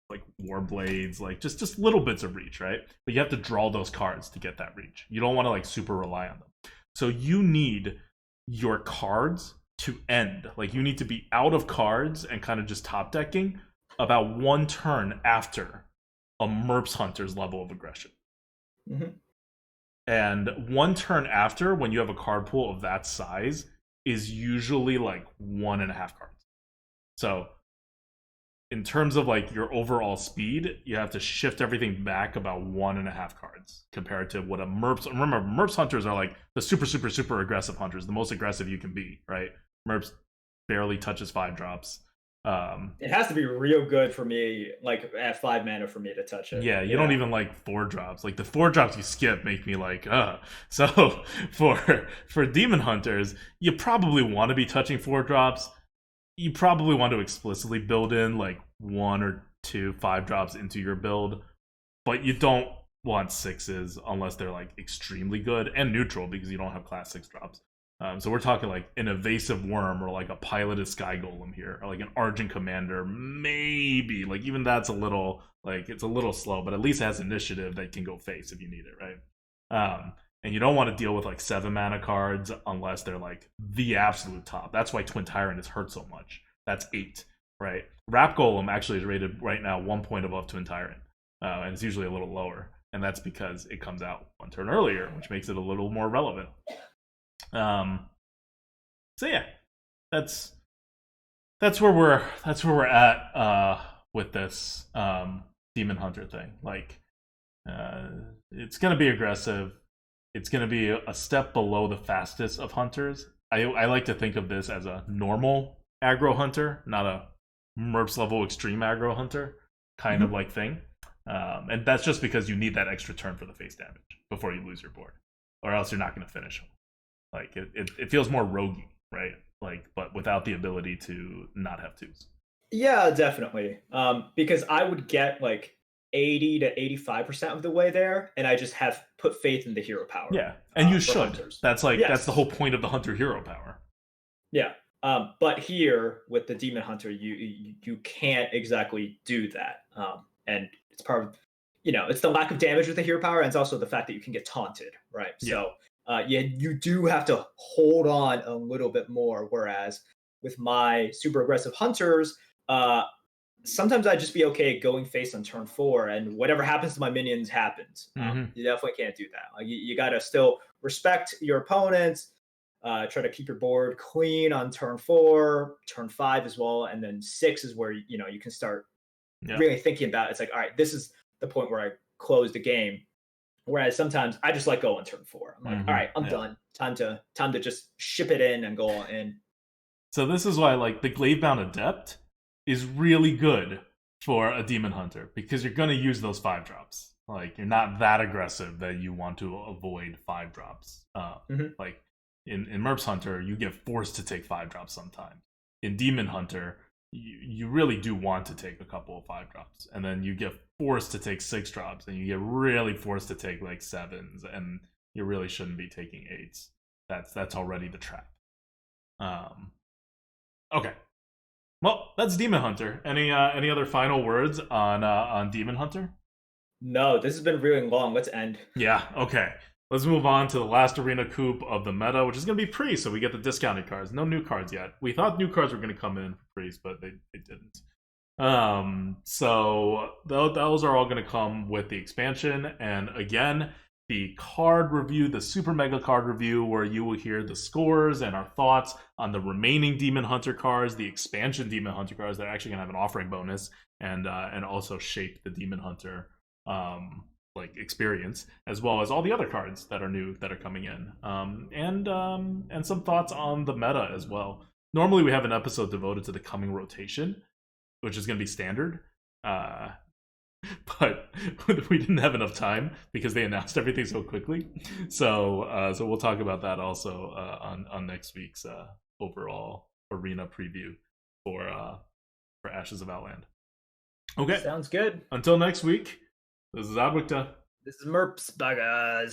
[SPEAKER 1] Like Warblades, like just little bits of reach, right? But you have to draw those cards to get that reach. You don't want to like super rely on them. So you need your cards to end. Like, you need to be out of cards and kind of just top decking about 1 turn after a Merps Hunter's level of aggression.
[SPEAKER 2] Mm-hmm.
[SPEAKER 1] And 1 turn after, when you have a card pool of that size, is usually like 1.5 cards. So in terms of like your overall speed, you have to shift everything back about 1.5 cards compared to what a Merps. Remember, Merps Hunters are like the super aggressive hunters, the most aggressive you can be, right? Merps barely touches 5 drops.
[SPEAKER 2] It has to be real good for me, like at 5 mana for me to touch it.
[SPEAKER 1] Yeah, you don't even like 4 drops. Like the 4 drops you skip make me like, So for Demon Hunters, you probably want to be touching 4 drops. You probably want to explicitly build in like 1 or 2 5 drops into your build, but you don't want 6s unless they're like extremely good and neutral because you don't have class 6 drops. So we're talking like an Evasive Worm or like a Piloted Sky Golem here, or like an Argent Commander, maybe. Like even that's a little, like it's a little slow, but at least it has initiative that can go face if you need it, right? And you don't want to deal with like 7 mana cards unless they're like the absolute top. That's why Twin Tyrant is hurt so much. That's 8, right? Wrap Golem actually is rated right now 1 point above Twin Tyrant, and it's usually a little lower, and that's because it comes out 1 turn earlier, which makes it a little more relevant. So yeah, that's where we're at with this Demon Hunter thing. Like, it's gonna be aggressive. It's gonna be a step below the fastest of hunters. I like to think of this as a normal aggro hunter, not a Merps level extreme aggro hunter kind of like thing. And that's just because you need that extra turn for the face damage before you lose your board, or else you're not gonna finish them. Like it feels more roguey, right? Like, but without the ability to not have 2s.
[SPEAKER 2] Yeah, definitely. Because I would get like 80 to 85% of the way there, and I just have put faith in the hero power.
[SPEAKER 1] Yeah, and you should.
[SPEAKER 2] Hunters.
[SPEAKER 1] That's like that's the whole point of the hunter hero power.
[SPEAKER 2] Yeah. But here with the Demon Hunter, you can't exactly do that. And it's part of, it's the lack of damage with the hero power, and it's also the fact that you can get taunted, right?
[SPEAKER 1] Yeah.
[SPEAKER 2] So you do have to hold on a little bit more. Whereas with my super aggressive hunters, sometimes I'd just be okay going face on turn 4, and whatever happens to my minions happens. You definitely can't do that. Like, you got to still respect your opponents, Try to keep your board clean on turn 4, turn 5 as well, and then 6 is where you can start really thinking about it. It's like, all right, this is the point where I close the game. Whereas sometimes I just let go on turn 4. I'm like, all right, I'm done. Time to just ship it in and go all in.
[SPEAKER 1] So this is why like the Glaive-bound Adept is really good for a Demon Hunter, because you're going to use those 5-drops. Like, you're not that aggressive that you want to avoid 5-drops. Like, in Merps Hunter, you get forced to take 5-drops sometimes. In Demon Hunter, you really do want to take a couple of 5-drops. And then you get forced to take 6-drops, and you get really forced to take, like, 7s, and you really shouldn't be taking 8s. That's already the trap. Okay. Well, that's Demon Hunter. Any other final words on Demon Hunter?
[SPEAKER 2] No, this has been really long. Let's end.
[SPEAKER 1] Yeah, okay. Let's move on to the last arena coup of the meta, which is going to be Priest, so we get the discounted cards. No new cards yet. We thought new cards were going to come in for Priest, but they didn't. So those are all going to come with the expansion, and again, the card review, the super mega card review, where you will hear the scores and our thoughts on the remaining Demon Hunter cards, the expansion Demon Hunter cards that are actually going to have an offering bonus, and also shape the Demon Hunter like experience, as well as all the other cards that are new that are coming in, and some thoughts on the meta as well. Normally we have an episode devoted to the coming rotation, which is going to be standard, but we didn't have enough time because they announced everything so quickly. So we'll talk about that also on next week's overall arena preview for Ashes of Outland. Okay,
[SPEAKER 2] sounds good.
[SPEAKER 1] Until next week. This is Adwicta.
[SPEAKER 2] This is Merps. Bye, guys.